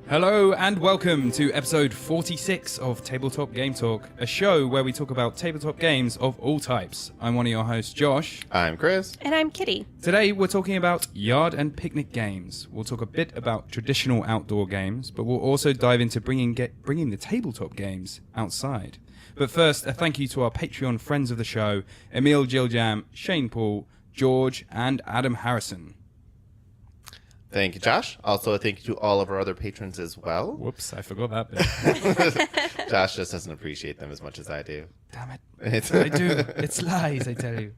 Hello and welcome to episode 46 of Tabletop Game Talk, a show where we talk about tabletop games of all types. I'm one of your hosts, Josh. I'm Chris. And I'm Kitty. Today we're talking about yard and picnic games. We'll talk a bit about traditional outdoor games, but we'll also dive into bringing the tabletop games outside. But first, a thank you to our Patreon friends of the show, Emil Giljam, Shane Paul, George, and Adam Harrison. Thank you, Josh. Also, a thank you to all of our other patrons as well. Whoops, I forgot that bit. Josh just doesn't appreciate them as much as I do. Damn it. I do. It's lies, I tell you.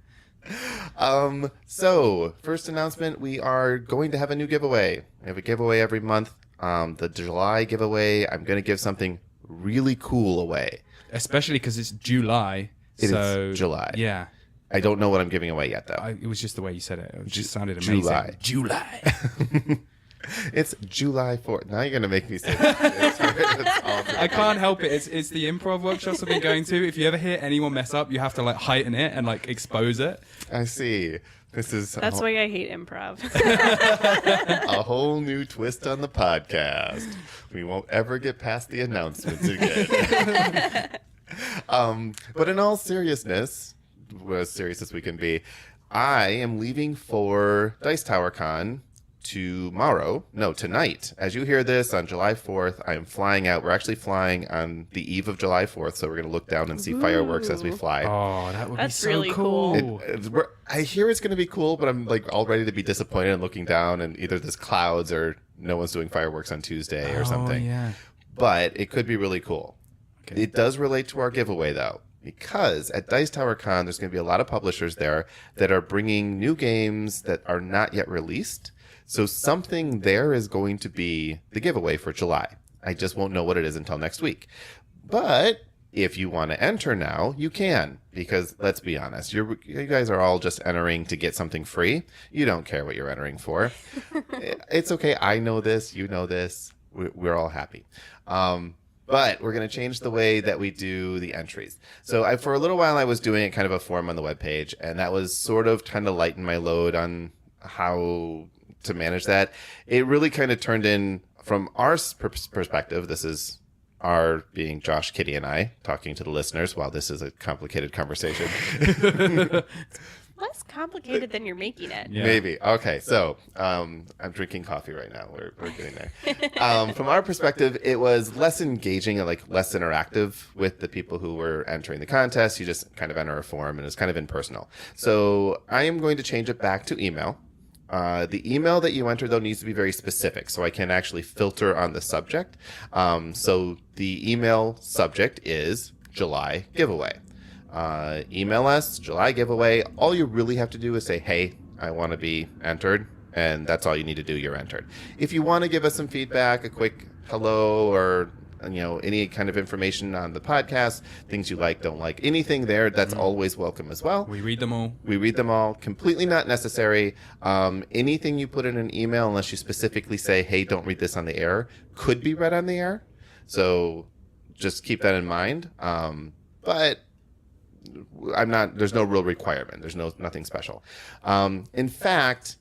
So, first announcement, we are going to have a new giveaway. We have a giveaway every month. The July giveaway, I'm going to give something really cool away. Especially because it's July. It is July. Yeah. I don't know what I'm giving away yet, though. It was just the way you said it. It just sounded amazing. July. It's July 4th. Now you're going to make me say that. I can't help it. It's the improv workshops I've been going to. If you ever hear anyone mess up, you have to heighten it and expose it. I see. That's why I hate improv. A whole new twist on the podcast. We won't ever get past the announcements again. But in all seriousness, as serious as we can be, I am leaving for DiceTowerCon tonight. As you hear this, on July 4th, I am flying out. We're actually flying on the eve of July 4th, so we're going to look down and see fireworks as we fly. Oh, that would be so really cool. I hear it's going to be cool, but I'm all ready to be disappointed and looking down, and either there's clouds or no one's doing fireworks on Tuesday or something. Yeah. But it could be really cool. Okay. It does relate to our giveaway, though. Because at DiceTowerCon, there's going to be a lot of publishers there that are bringing new games that are not yet released. So something there is going to be the giveaway for July. I just won't know what it is until next week. But if you want to enter now, you can. Because let's be honest, you guys are all just entering to get something free. You don't care what you're entering for. It's okay. I know this. You know this. We're all happy. But we're going to change the way that we do the entries. So for a little while, I was doing it kind of a form on the webpage, and that was sort of trying to lighten my load on how to manage that. It really kind of turned in, from our perspective, this is our being Josh, Kitty, and I talking to the listeners while this is a complicated conversation. Less complicated than you're making it. Yeah. Maybe. Okay. So, I'm drinking coffee right now. We're getting there. From our perspective, it was less engaging and less interactive with the people who were entering the contest. You just kind of enter a form and it's kind of impersonal. So I am going to change it back to email. The email that you enter, though, needs to be very specific, so I can actually filter on the subject. So the email subject is July giveaway. Email us, July giveaway. All you really have to do is say, hey, I want to be entered. And that's all you need to do. You're entered. If you want to give us some feedback, a quick hello, or any kind of information on the podcast, things you like, don't like, anything there, that's always welcome as well. We read them all. We read them all. Completely not necessary. Anything you put in an email, unless you specifically say, hey, don't read this on the air, could be read on the air. So just keep that in mind. But there's no real requirement. There's nothing special. In fact,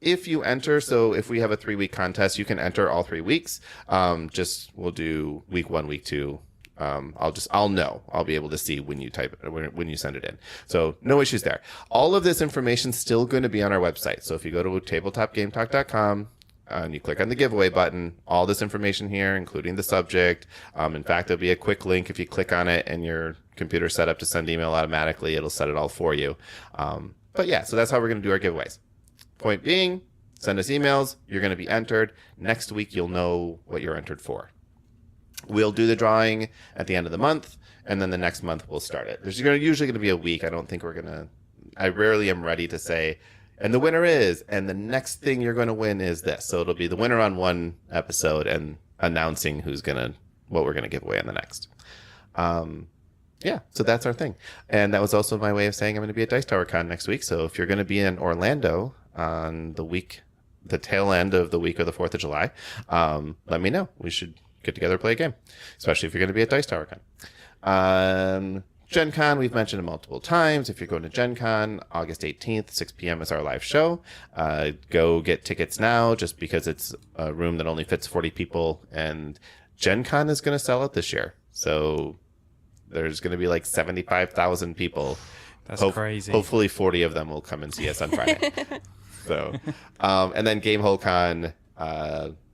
if you enter, so if we have a 3-week contest, you can enter all 3 weeks. We'll do week 1, week 2. I'll know. I'll be able to see when you when you send it in. So no issues there. All of this information's still going to be on our website. So if you go to tabletopgametalk.com, and you click on the giveaway button, all this information here, including the subject. In fact, there'll be a quick link. If you click on it and your computer's set up to send email automatically, it'll set it all for you. But yeah, so that's how we're going to do our giveaways. Point being, send us emails. You're going to be entered. Next week, you'll know what you're entered for. We'll do the drawing at the end of the month, and then the next month we'll start it. There's usually going to be a week. I rarely am ready to say, and the winner is, and the next thing you're going to win is this. So it'll be the winner on one episode and announcing what we're going to give away on the next. Yeah, so that's our thing. And that was also my way of saying I'm going to be at DiceTowerCon next week. So if you're going to be in Orlando on the tail end of the week of the 4th of July, let me know. We should get together and play a game, especially if you're going to be at DiceTowerCon. Gen Con, we've mentioned it multiple times. If you're going to Gen Con, August 18th, 6 p.m. is our live show. Go get tickets now just because it's a room that only fits 40 people. And Gen Con is going to sell out this year. So there's going to be like 75,000 people. That's crazy. Hopefully 40 of them will come and see us on Friday. So, and then Gamehole Con,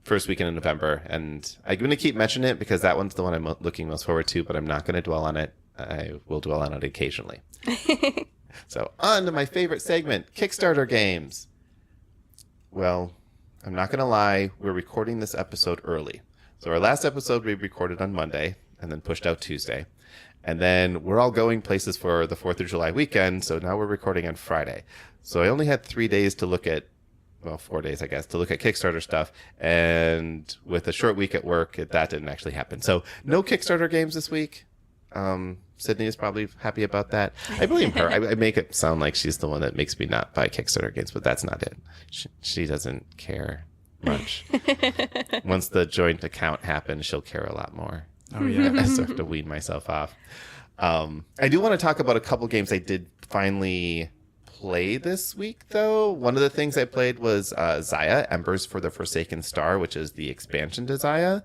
first weekend in November. And I'm going to keep mentioning it because that one's the one I'm looking most forward to, but I'm not going to dwell on it. I will dwell on it occasionally. So on to my favorite segment, Kickstarter games. Well, I'm not going to lie. We're recording this episode early. So our last episode we recorded on Monday and then pushed out Tuesday. And then we're all going places for the 4th of July weekend. So now we're recording on Friday. So I only had 3 days to look at, well, 4 days, I guess, to look at Kickstarter stuff. And with a short week at work, that didn't actually happen. So no Kickstarter games this week. Sydnie is probably happy about that. I blame her. I make it sound like she's the one that makes me not buy Kickstarter games, but that's not it. She doesn't care much. Once the joint account happens, she'll care a lot more. Oh, yeah. I still have to wean myself off. I do want to talk about a couple games I did finally play this week, though. One of the things I played was Xayah, Embers for the Forsaken Star, which is the expansion to Xayah.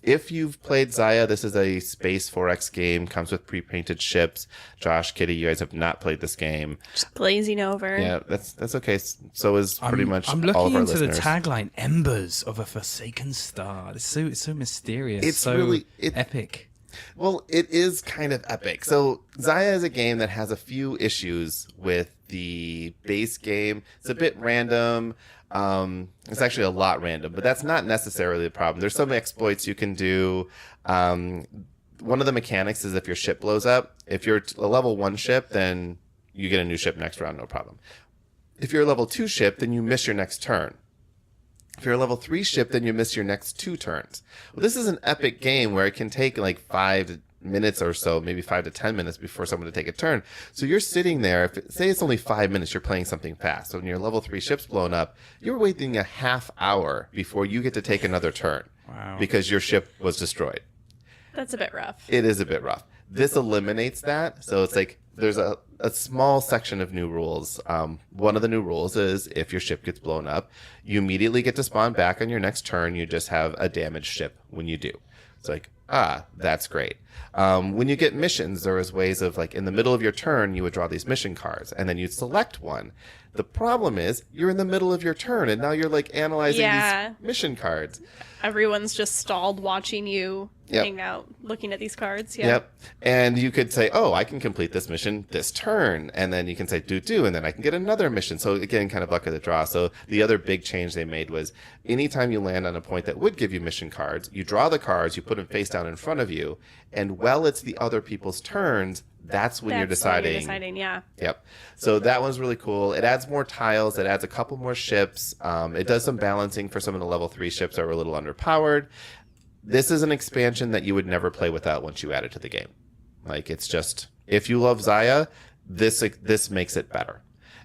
If you've played Xayah, this is a space 4X game, comes with pre-painted ships. Josh, Kitty, you guys have not played this game. Just glazing over. Yeah, that's okay. So is pretty much I'm all looking of our into listeners. the tagline, Embers of a Forsaken Star. It's so mysterious. It's so really epic. Well, it is kind of epic. So Xayah is a game that has a few issues with the base game. It's a bit random. It's actually a lot random, but that's not necessarily the problem. There's some exploits you can do. One of the mechanics is if your ship blows up, if you're a level 1 ship, then you get a new ship next round, no problem. If you're a level 2 ship, then you miss your next turn. If you're a level 3 ship, then you miss your next 2 turns. Well, this is an epic game where it can take like 5 minutes or so, maybe 5 to 10 minutes before someone to take a turn. So you're sitting there, say it's only 5 minutes, you're playing something fast. So when your level 3 ship's blown up, you're waiting a half hour before you get to take another turn. Wow. Because your ship was destroyed. That's a bit rough. It is a bit rough. This eliminates that. So it's like there's a small section of new rules. One of the new rules is if your ship gets blown up, you immediately get to spawn back on your next turn. You just have a damaged ship when you do. It's like, that's great. When you get missions, there is ways of like in the middle of your turn, you would draw these mission cards and then you'd select one. The problem is you're in the middle of your turn and now you're like analyzing these mission cards. Everyone's just stalled watching you Yep. hang out, looking at these cards. Yeah. Yep. And you could say, oh, I can complete this mission this turn. And then you can say, do, and then I can get another mission. So again, kind of luck of the draw. So the other big change they made was anytime you land on a point that would give you mission cards, you draw the cards, you put them face down in front of you. And while it's the other people's turns, that's when you're deciding. Yeah. Yep. So that one's really cool. It adds more tiles. It adds a couple more ships. It does some balancing for some of the level 3 ships that were a little underpowered. This is an expansion that you would never play without once you add it to the game. Like, it's just, if you love Xayah, this makes it better.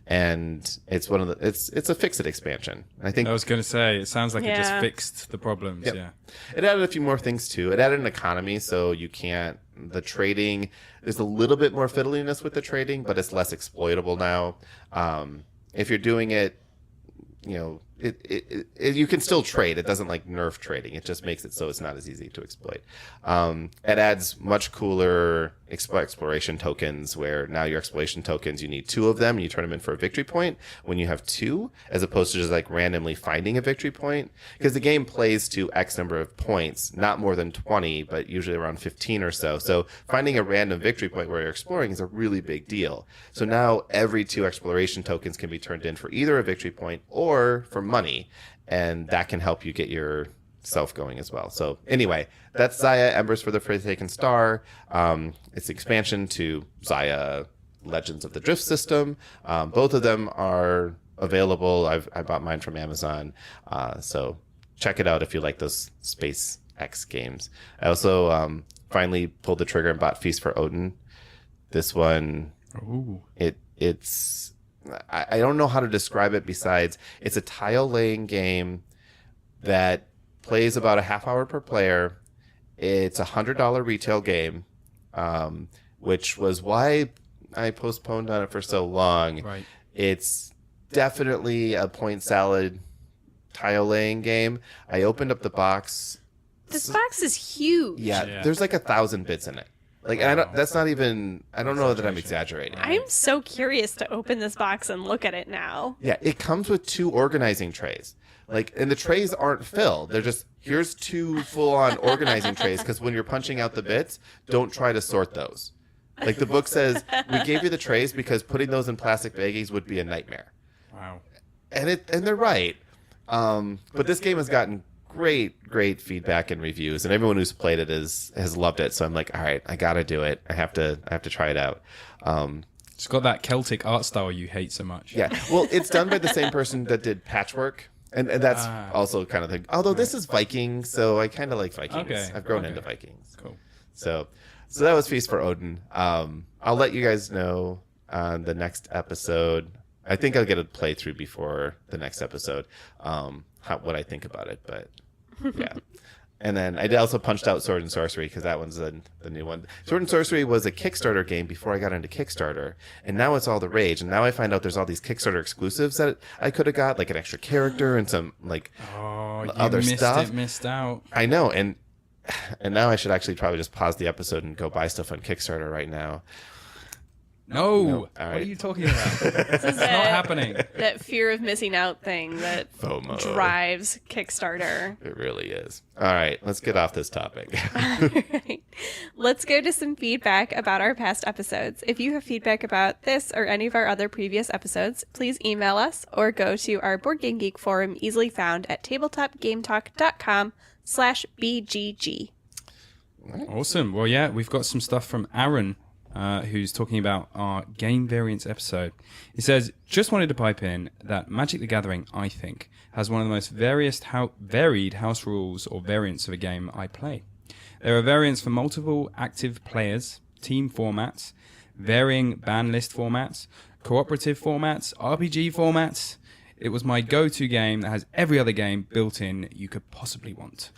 And it's one of the, it's a fix-it expansion. I think I was going to say, it sounds like it just Yeah. fixed the problems. Yep. Yeah. It added a few more things too. It added an economy, so you can't, the trading, there's a little bit more fiddliness with the trading, but it's less exploitable now. If you're doing it, you know, you can still trade. It doesn't like nerf trading. It just makes it so it's not as easy to exploit. It adds much cooler exploration tokens where now your exploration tokens, you need 2 of them and you turn them in for a victory point when you have 2, as opposed to just like randomly finding a victory point, because the game plays to X number of points, not more than 20, but usually around 15 or so. So finding a random victory point where you're exploring is a really big deal. So now every 2 exploration tokens can be turned in for either a victory point or for money, and that can help you get your self going as well. So anyway, that's Xayah, Embers for the Forsaken Star. It's expansion to Xayah Legends of the Drift system. Both of them are available. I bought mine from Amazon. So check it out if you like those Space X games. I also finally pulled the trigger and bought Feast for Odin. This one, Ooh. it's I don't know how to describe it besides it's a tile laying game that plays about a half hour per player. It's $100 retail game. which was why I postponed on it for so long. Right. It's definitely a point salad tile laying game. I opened up the box. This box is huge. Yeah. There's like 1,000 bits in it. Like, and I don't, that's not even, I don't know that I'm exaggerating. I'm so curious to open this box and look at it now. Yeah, it comes with 2 organizing trays. Like, and the trays aren't filled. They're just, here's 2 full-on organizing trays, because when you're punching out the bits, don't try to sort those. Like, the book says, we gave you the trays because putting those in plastic baggies would be a nightmare. Wow. And they're right. But this game has gotten great feedback and reviews, and everyone who's played it has loved it. So I'm like, all right, I gotta do it. I have to try it out. It's got that Celtic art style you hate so much. Yeah, well, it's done by the same person that did Patchwork, and that's also kind of the. Although this is Vikings, so I kind of like Vikings. Okay. I've grown into Vikings. Cool. So that was Feast for Odin. I'll let you guys know on the next episode. I think I'll get a playthrough before the next episode. What I think about it, but yeah. And then I also punched out Sword and Sorcery because that one's the new one. Sword and Sorcery was a Kickstarter game before I got into Kickstarter, and now it's all the rage. And now I find out there's all these Kickstarter exclusives that I could have got, like an extra character and some like other stuff. Missed out. I know, and now I should actually probably just pause the episode and go buy stuff on Kickstarter right now. No. No. All What right. are you talking about? This is It's not happening. That fear of missing out thing that FOMO. drives Kickstarter. It really is. All right, let's get off this topic. Right. Let's go to some feedback about our past episodes. If you have feedback about this or any of our other previous episodes, please email us or go to our Board Game Geek forum, easily found at tabletopgametalk.com/BGG. Awesome. Well, yeah, we've got some stuff from Aaron, who's talking about our game variance episode. He says, just wanted to pipe in that Magic the Gathering, I think, has one of the most varied house rules or variants of a game I play. There are variants for multiple active players, team formats, varying ban list formats, cooperative formats, RPG formats. It was my go-to game that has every other game built in you could possibly want.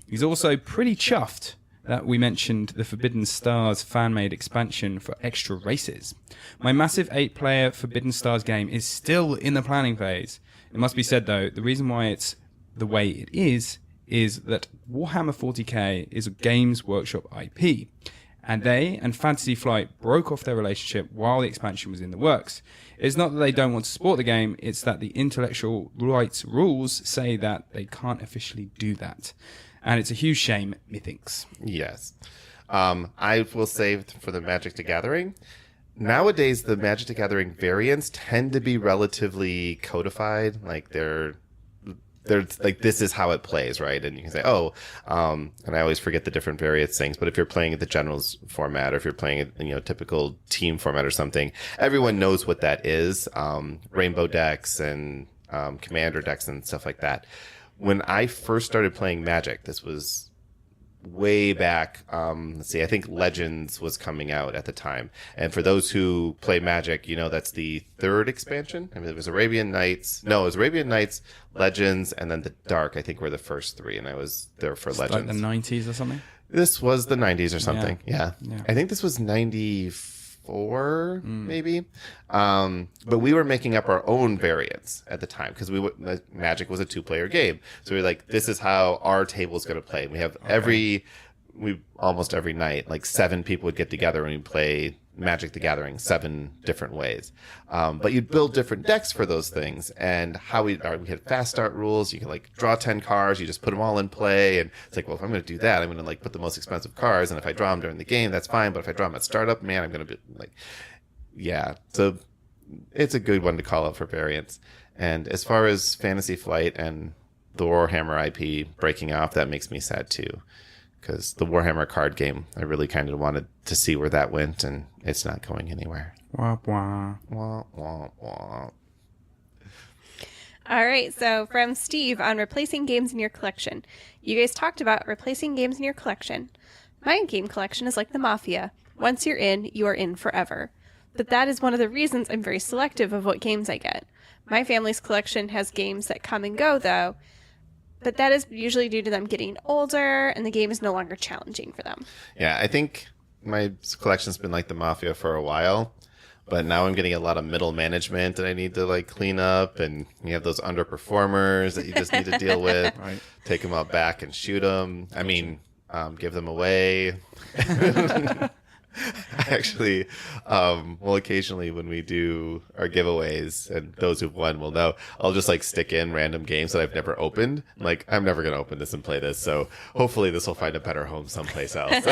He's also pretty chuffed that we mentioned the Forbidden Stars fan-made expansion for extra races. My massive 8-player Forbidden Stars game is still in the planning phase. It must be said, though, the reason why it's the way it is that Warhammer 40k is a Games Workshop IP, and they and Fantasy Flight broke off their relationship while the expansion was in the works. It's not that they don't want to support the game, it's that the intellectual rights rules say that they can't officially do that. And it's a huge shame, methinks. Yes. I will say for the Magic the Gathering, nowadays the Magic the Gathering variants tend to be relatively codified. Like they're like, this is how it plays, right? And you can say, and I always forget the different variants things, but if you're playing at the Generals format, or if you're playing it, typical team format or something, everyone knows what that is. Rainbow decks and Commander decks and stuff like that. When I first started playing Magic, this was way back. I think Legends was coming out at the time. And for those who play Magic, that's the 3rd expansion. I mean, it was Arabian Nights. No, it was Arabian Nights, Legends, and then the Dark, I think, were the first 3. And I was there for Legends. Like the 90s or something? This was the 90s or something. Yeah. Yeah. I think this was 94, maybe. But we were making up our own variants at the time because Magic was a 2-player game. So we were like, this is how our table's going to play. We have almost every night, like 7 people would get together and we'd play Magic the Gathering 7 different ways. But you'd build different decks for those things, and how we had fast start rules. You could like draw 10 cards, you just put them all in play, and it's like, well, if I'm going to do that, I'm going to like put the most expensive cards, and if I draw them during the game, that's fine. But if I draw them at startup, man, I'm going to be like, yeah. So it's a good one to call out for variants. And as far as Fantasy Flight and the Warhammer IP breaking off, that makes me sad too. Because the Warhammer card game, I really kind of wanted to see where that went, and it's not going anywhere. Wah, wah. Wah, wah, wah. All right, so from Steve on replacing games in your collection. You guys talked about replacing games in your collection. My game collection is like the Mafia. Once you're in, you are in forever. But that is one of the reasons I'm very selective of what games I get. My family's collection has games that come and go, though. But that is usually due to them getting older, and the game is no longer challenging for them. Yeah, I think my collection's been like the Mafia for a while, but now I'm getting a lot of middle management that I need to like clean up, and you have those underperformers that you just need to deal with. Right. Take them out back and shoot them. I mean, give them away. Actually, well, occasionally when we do our giveaways, and those who've won will know, I'll just like stick in random games that I've never opened. Like, I'm never going to open this and play this, so hopefully this will find a better home someplace else.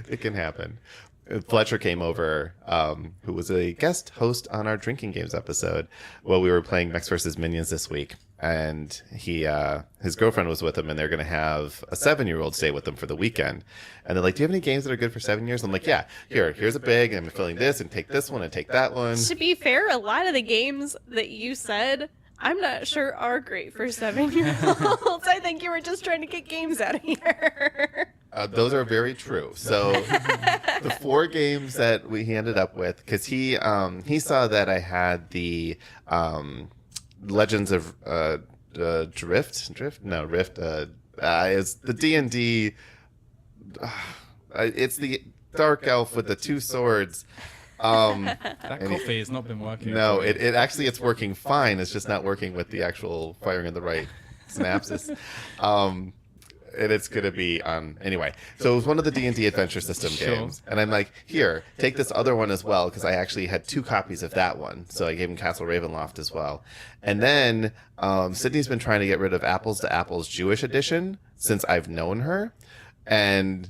It can happen. Fletcher came over, who was a guest host on our drinking games episode while we were playing Mechs vs. Minions this week. And his girlfriend was with him, and they're going to have a 7-year-old stay with them for the weekend. And they're like, do you have any games that are good for 7 years? I'm like, yeah, here's a big, and I'm filling this, and take this one, and take that one. To be fair, a lot of the games that you said, I'm not sure are great for 7-year-olds. I think you were just trying to get games out of here. Those are very true. So the 4 games that he ended up with, because he saw that I had the Legends of Rift. It's the D&D. It's the dark elf with the 2 swords. That coffee has not been working. No, it actually, it's working fine. It's just not working with the actual firing of the right synapses. And it's going to be on anyway. So it was one of the D&D Adventure System games. And I'm like, here, take this other one as well, because I actually had 2 copies of that one. So I gave him Castle Ravenloft as well. And then Sydney's been trying to get rid of Apples to Apples Jewish Edition since I've known her. And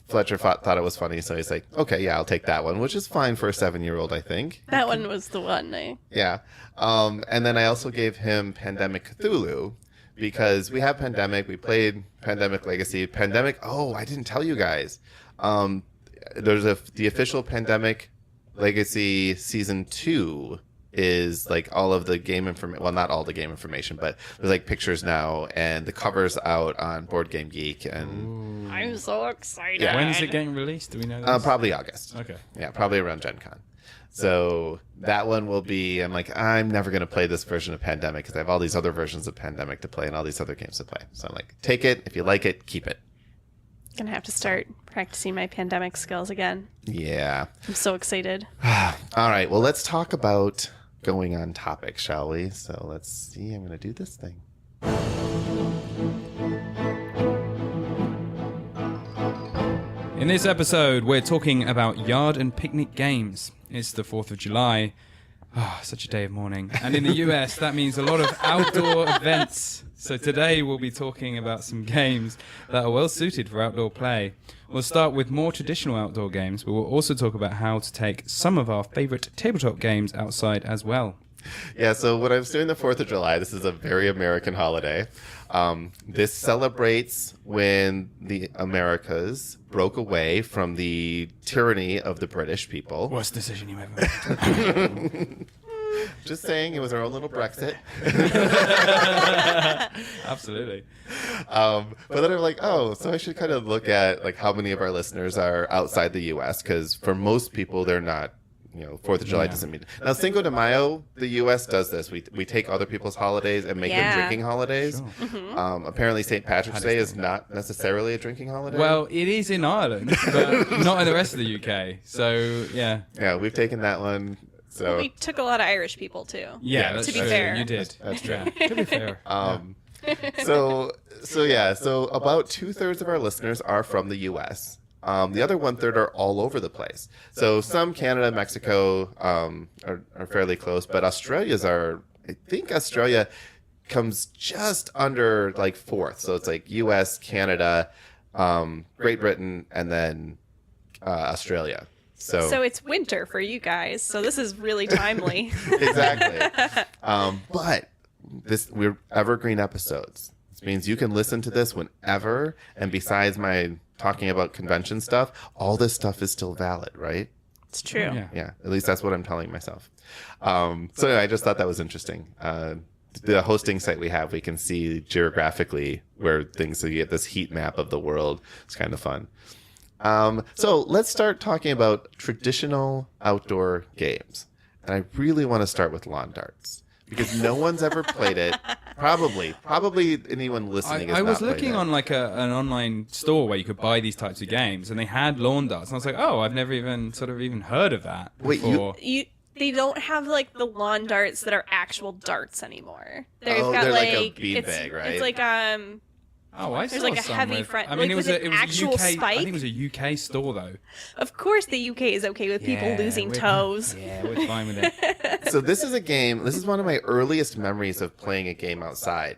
Fletcher thought it was funny, so he's like, okay, yeah, I'll take that one, which is fine for a 7-year-old, I think. That one was the one, eh? Yeah. And then I also gave him Pandemic Cthulhu, because we have Pandemic. We played Pandemic Legacy. Pandemic, I didn't tell you guys. There's the official Pandemic Legacy Season 2 is like all of the game information. Well, not all the game information, but there's like pictures now, and the cover's out on Board Game Geek. And I'm so excited. Yeah. When is it getting released? Do we know this? Probably August. Okay. Yeah, probably around Gen Con. So that one will be, I'm like, I'm never going to play this version of Pandemic because I have all these other versions of Pandemic to play and all these other games to play. So I'm like, take it. If you like it, keep it. Gonna have to start practicing my Pandemic skills again. Yeah. I'm so excited. All right. Well, let's talk about going on topic, shall we? So let's see. I'm going to do this thing. In this episode, we're talking about yard and picnic games. It's the 4th of July. Such a day of mourning. And in the US, that means a lot of outdoor events. So today we'll be talking about some games that are well suited for outdoor play. We'll start with more traditional outdoor games, but we'll also talk about how to take some of our favorite tabletop games outside as well. Yeah, so when I was doing the 4th of July, this is a very American holiday. This celebrates when the Americas broke away from the tyranny of the British people. Worst decision you ever made. Just saying, it was our own little Brexit. Absolutely. But then I'm like, so I should kind of look at like how many of our listeners are outside the U.S. because for most people, they're not. 4th of July doesn't mean... Now, Cinco de Mayo, the U.S. does this. We take other people's holidays and make them drinking holidays. Sure. Mm-hmm. Apparently, St. Patrick's Day is not necessarily a drinking holiday. Well, it is in Ireland, but not in the rest of the UK. So, yeah. Yeah, we've taken that one. So We took a lot of Irish people, too. Yeah, that's to be true. fair. You did. That's true. Yeah, to be fair. So about 2/3 of our listeners are from the U.S. The other 1/3 are all over the place. So some Canada, Mexico are fairly close, but Australia's are. I think Australia comes just under like 4th. So it's like U.S., Canada, Great Britain, and then Australia. So it's winter for you guys. So this is really timely. Exactly. But we're evergreen episodes. This means you can listen to this whenever. And besides my talking about convention stuff, all this stuff is still valid, right? It's true. Yeah. At least that's what I'm telling myself. So anyway, I just thought that was interesting. The hosting site we have, we can see geographically where things, so you get this heat map of the world. It's kind of fun. So let's start talking about traditional outdoor games. And I really want to start with lawn darts because no one's ever played it. Probably anyone listening. I has was not looking played on like an online store where you could buy these types of games, and they had lawn darts, and I was like, oh, I've never even heard of that Wait, before. They don't have like the lawn darts that are actual darts anymore. They've got they're like a like beanbag, right? It's like Oh, I There's saw like a some heavy with, front- I mean, like it was with a, an it was actual a UK. I spike? think it was a UK store though. Of course, the UK is okay with people Yeah, losing we're- toes. Yeah, we're fine with it. So this is a game. This is one of my earliest memories of playing a game outside.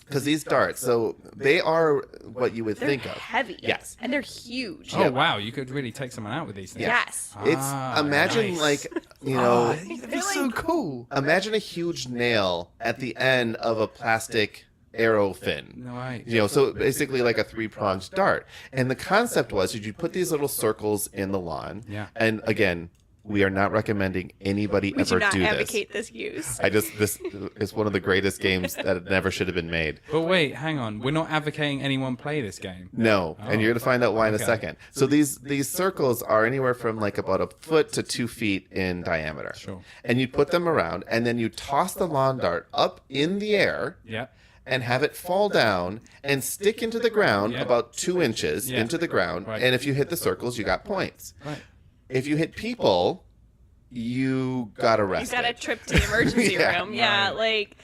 Because these darts, so they are what you would They're think of. heavy. Yes. And they're huge. Oh wow, you could really take someone out with these things. Yes. It's imagine nice. like you know, that'd be so cool. imagine a huge nail at the end of a plastic arrow fin. No way. You know, so basically like a 3-pronged dart. And the concept was you put these little circles in the lawn. Yeah. And again, we are not recommending anybody We ever do not do advocate this use. this is one of the greatest games that never should have been made. But wait, hang on. We're not advocating anyone play this game. No, and you're going to find out why in a Okay. second. So these circles are anywhere from like about a foot to 2 feet in diameter. Sure. And you put them around, and then you toss the lawn dart up in the air Yeah. and have it fall down and stick into the ground Yeah. about 2 inches Yeah. into the ground. Right. And if you hit the circles, you got points. Right. If you hit people, you got You arrested. got a trip to the emergency Yeah. room. Yeah, Right. like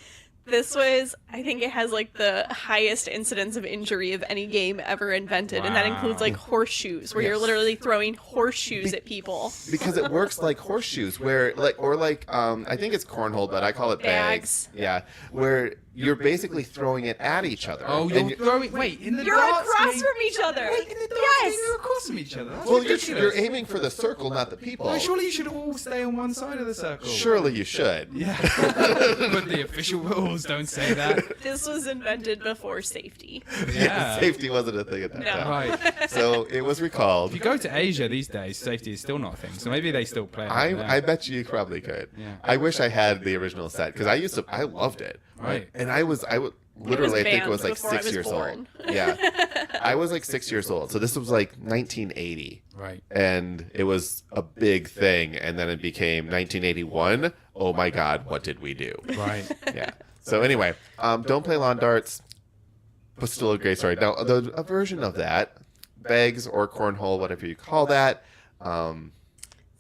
this was, I think it has like the highest incidence of injury of any game ever invented. And that includes Wow. like horseshoes, where you're Yes. literally throwing horseshoes at people. Because it works like horseshoes, where I think it's cornhole, but I call it bags. Bags. Yeah, where you're basically throwing it at each other. Oh, And you're throwing. Wait, in the You're darts across game- from each other. Wait, in the darts Yes. game, you're across from each other. That's well, ridiculous. you're aiming for the circle, not the people. Well, surely you should all stay on one side of the circle. Surely you should. Yeah. But the official rules don't say that. This was invented before safety. Yeah. Safety wasn't a thing at that No. time. Right. So it was recalled. If you go to Asia these days, safety is still not a thing. So maybe they still play it. over there. I bet you probably could. Yeah. I wish I had the original set because I loved it. Right. And I would literally I think it was like banned before I 6 was years born. old. Yeah. I was like 6 years old. So this was like 1980. Right. And it was a big thing, and then it became 1981. Oh my God, what did we do? Right. Yeah. So anyway, don't play lawn darts, but still a great story. Now, a version of that, bags or cornhole, whatever you call that.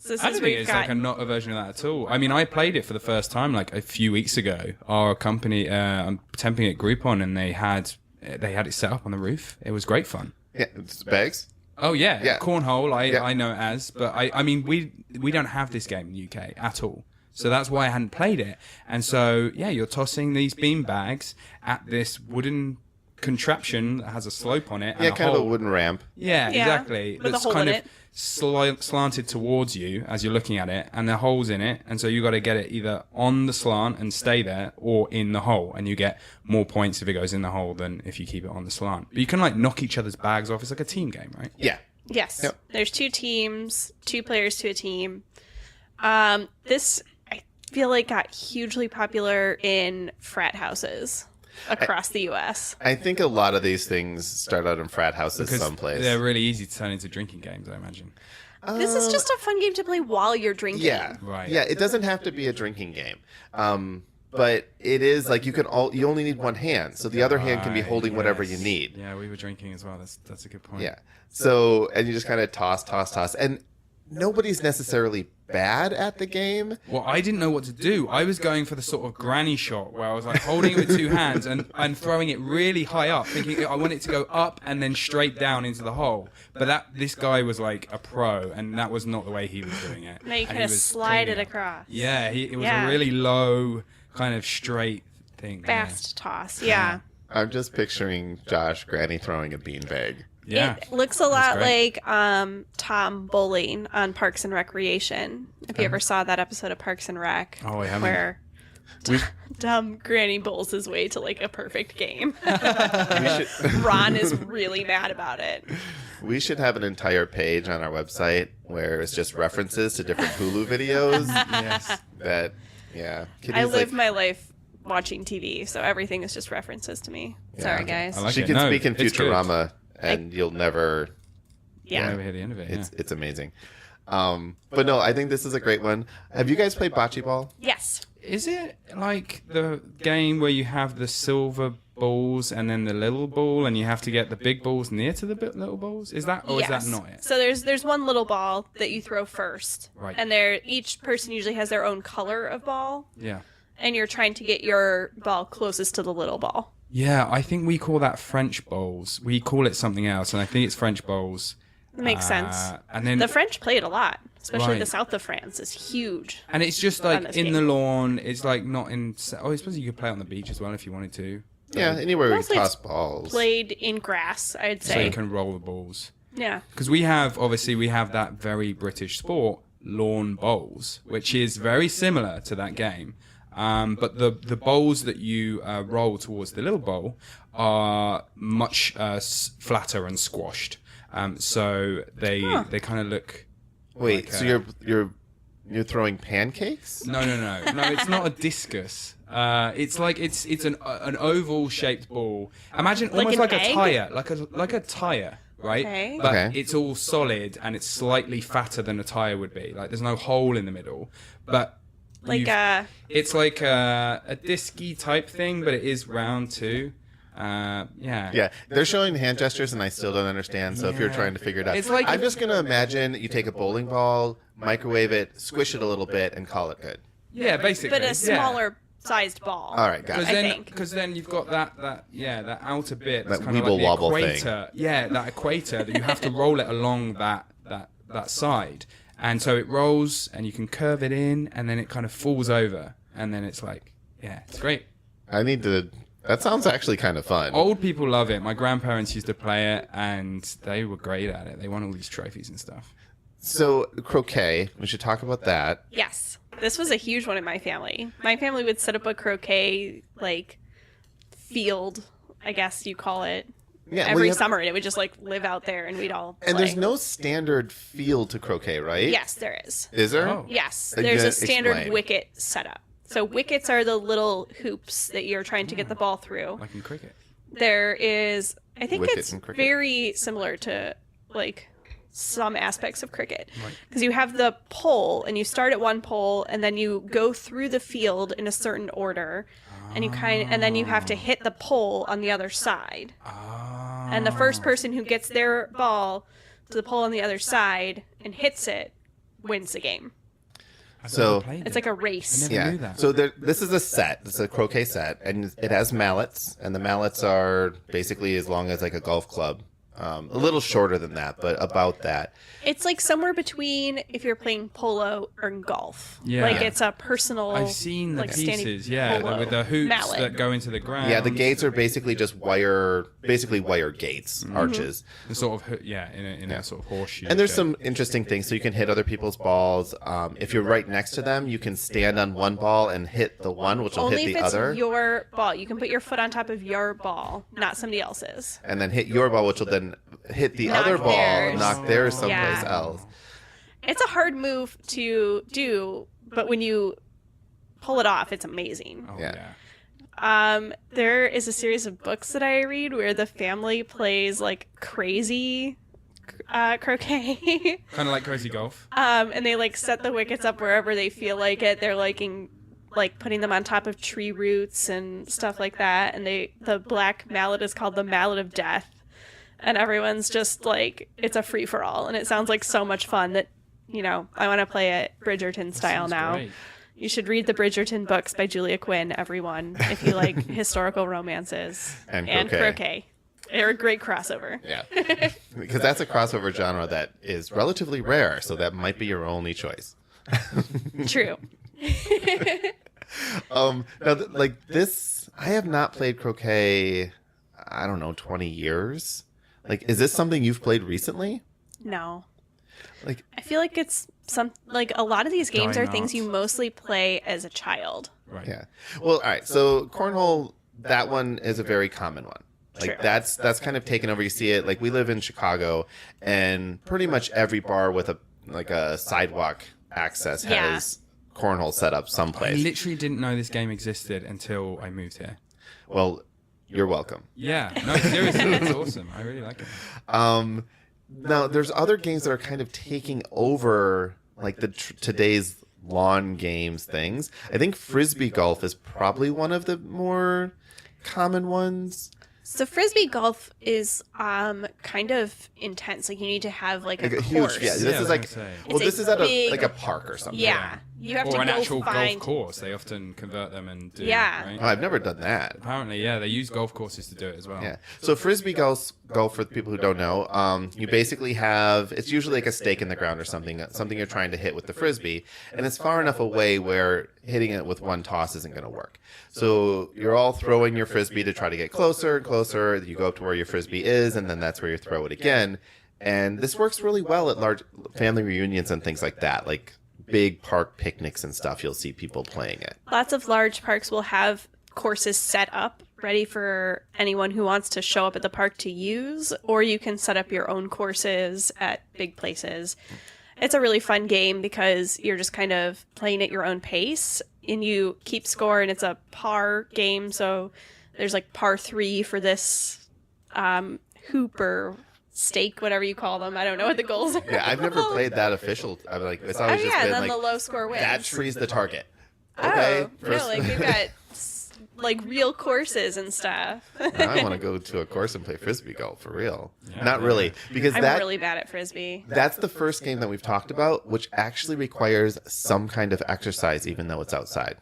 So this I is don't where think you've it's got like not a version of that at all. I mean, I played it for the first time like a few weeks ago. Our company, I'm temping at Groupon, and they had it set up on the roof. It was great fun. Yeah, it's bags. Oh yeah, Yeah. cornhole. Yeah. I know it as, but I mean we don't have this game in the UK at all. So that's why I hadn't played it. And so yeah, you're tossing these bean bags at this wooden contraption that has a slope on it. And Yeah, a kind of a hole. wooden ramp. Yeah, Yeah, exactly. with a That's hole kind in of it. slanted towards you as you're looking at it, and there are holes in it, and so you got to get it either on the slant and stay there, or in the hole, and you get more points if it goes in the hole than if you keep it on the slant. But you can like knock each other's bags off. It's like a team game, right? Yeah. Yes. Yep. There's 2 teams, 2 players to a team. This, I feel like, got hugely popular in frat houses across the U.S. I think a lot of these things start out in frat houses Because someplace. they're really easy to turn into drinking games, I imagine. This is just a fun game to play while you're drinking. Yeah. Right. Yeah, it doesn't have to be a drinking game. But it is like you only need one hand, so the other hand can be Right, holding whatever you yes. need. Yeah, we were drinking as well. That's a good point. Yeah. So, and you just kind of toss. And nobody's necessarily bad at the game. Well, I didn't know what to do. I was going for the sort of granny shot where I was like holding it with 2 hands and throwing it really high up, thinking I want it to go up and then straight down into the hole. But this guy was like a pro, and that was not the way he was doing it. Now you And kind he of was slide it cleaning up. across. Yeah, it was Yeah. a really low, kind of straight thing. Fast toss. Yeah. I'm just picturing Josh Granny throwing a beanbag. Yeah. It looks a lot great. like Tom Bowling on Parks and Recreation. If you ever saw that episode of Parks and Rec, Oh, I haven't. where Tom Granny bowls his way to like a perfect game. Ron is really mad about it. We should have an entire page on our website where it's just references to different Hulu videos. Yes. That, yeah. I Kitty's live like, my life watching TV, so everything is just references to me. Sorry, guys. I like she it. can No, speak in it's good. Futurama, and you'll never. Yeah. Never hear the end of it. It's amazing. But no, I think this is a great one. Have you guys played Bocce Ball? Yes. Is it like the game where you have the silver balls and then the little ball, and you have to get the big balls near to the little balls? Is that, or is that not it? So there's one little ball that you throw first, Right. and each person usually has their own color of ball, Yeah. and you're trying to get your ball closest to the little ball. Yeah, I think we call that French bowls. We call it something else, and I think it's French bowls. That makes sense. And then The French play it a lot, especially Right. the south of France is huge. and it's just on like this in game. the lawn. It's like not in. Oh, I suppose you could play it on the beach as well if you wanted to. Yeah, anywhere we Mostly toss it's balls. Played in grass, I'd So say. you can roll the balls. Yeah. Because we have that very British sport, lawn bowls, which is very similar to that game. But the bowls that you roll towards the little bowl are much flatter and squashed. So they kind of look. Wait, like, so you're throwing pancakes? No, it's not a discus. It's like it's an oval shaped ball. Imagine Like almost an like a egg? tire, like a tire, right? Okay. But Okay. it's all solid and it's slightly fatter than a tire would be. Like there's no hole in the middle, but Like it's like a disky type thing, but it is round too. Yeah. Yeah, they're showing hand gestures, and I still don't understand. So if you're Yeah. trying to figure it out, It's like- I'm just gonna imagine you take a bowling ball, microwave it, squish it a little bit, and call it good. Yeah, basically. but a yeah. smaller sized ball. All right, got it. I think. Because then you've got that outer bit that's That kind of like the weeble-wobble thing. equator. Yeah, that equator that you have to roll it along that side, and so it rolls, and you can curve it in, and then it kind of falls over, and then it's like, yeah, it's great. I need to. That sounds actually kind of fun. Old people love it. My grandparents used to play it, and they were great at it. They won all these trophies and stuff. So croquet, we should talk about that. Yes. This was a huge one in my family. My family would set up a croquet field, I guess you call it, Yeah, well, every you have- summer, and it would just live out there, and we'd all play. And there's no standard field to croquet, right? Yes, there is. Is there? Oh. Yes, Uh, there's yeah, a standard explain. wicket setup. So wickets are the little hoops that you're trying to get the ball through. Like in cricket. There is, I think Wicket it's in cricket. very similar to some aspects of cricket, because you have the pole, and you start at one pole, and then you go through the field in a certain order, and and then you have to hit the pole on the other side. Ah. And the first person who gets their ball to the pole on the other side and hits it wins the game. I've So- never played It's it. like a race. I never Yeah. knew that. So this is a set. It's a croquet set, and it has mallets, and the mallets are basically as long as like a golf club. A little shorter than that, but about that. It's like somewhere between if you're playing polo or golf. Yeah. Like it's a personal. I've seen the standing pieces, yeah, polo with the hoops mallet. that go into the ground. Yeah, the gates are basically just wire gates, arches. The sort of in a sort of horseshoe. And there's shape. some interesting things. So you can hit other people's balls. If you're right next to them, you can stand on one ball and hit the one, which will Only hit if the it's other. your ball. You can put your foot on top of your ball, not somebody else's. And then hit your ball, which will then hit the Knock other ball theirs. and knock theirs someplace Yeah. else. It's a hard move to do, but when you pull it off, it's amazing. Oh, Yeah. There is a series of books that I read where the family plays crazy croquet. Kind of like Crazy Golf. And they set the wickets up wherever they feel like it. They're putting them on top of tree roots and stuff like that. And the black mallet is called the mallet of death. And everyone's just it's a free for all. And it sounds like so much fun that, I want to play it Bridgerton style Sounds now. great. You should read the Bridgerton books by Julia Quinn, everyone, if you like historical romances And croquet. croquet. They're a great crossover. Yeah. Because that's a crossover genre that is relatively rare, so that might be your only choice. True. Now, this, I have not played croquet, I don't know, 20 years. Is this something you've played recently? No. Like, I feel like it's a lot of these games are Dying things Art. you mostly play as a child. Right. yeah. Well, all right. So cornhole, that one is a very common one. True. That's kind of taken over. You see it. We live in Chicago, and pretty much every bar with a sidewalk access has cornhole set up I someplace. literally didn't know this game existed until I moved here. Well, you're welcome. Yeah. No, seriously, it's awesome. I really like it. Now, there's other games that are kind of taking over today's lawn games things. I think Frisbee Golf is probably one of the more common ones. So Frisbee Golf is kind of intense. Like you need to have like a huge, course. yeah. This Yeah, I is was like, gonna say. well, It's this a is at big- a park or something. Yeah. You have Or to an go actual find. golf course. They often convert them and do. Yeah. Right? Oh, I've never done that. Apparently, yeah, they use golf courses to do it as well. Yeah. So Frisbee golf, for the people who don't know, you basically have, it's usually like a stake in the ground or something you're trying to hit with the Frisbee, and it's far enough away where hitting it with one toss isn't going to work. So you're all throwing your Frisbee to try to get closer and closer. You go up to where your Frisbee is, and then that's where you throw it again. And this works really well at large family reunions and things like that, like big park picnics and stuff. You'll see people playing it. Lots of large parks will have courses set up ready for anyone who wants to show up at the park to use, or you can set up your own courses at big places. It's a really fun game because you're just kind of playing at your own pace and you keep score, and it's a par game. So there's like par 3 for this hoop or stake, whatever you call them. I don't know what the goals are. Yeah, I've never played that official. I'm like, it's Oh always just yeah, been then like, the low score wins. that tree's the target. Okay. Oh, no, like we've got like real courses and stuff. I want to go to a course and play Frisbee golf for real. Yeah, Not yeah. really, because I'm that really bad at Frisbee. that's the first game that we've talked about, which actually requires some kind of exercise, even though it's outside.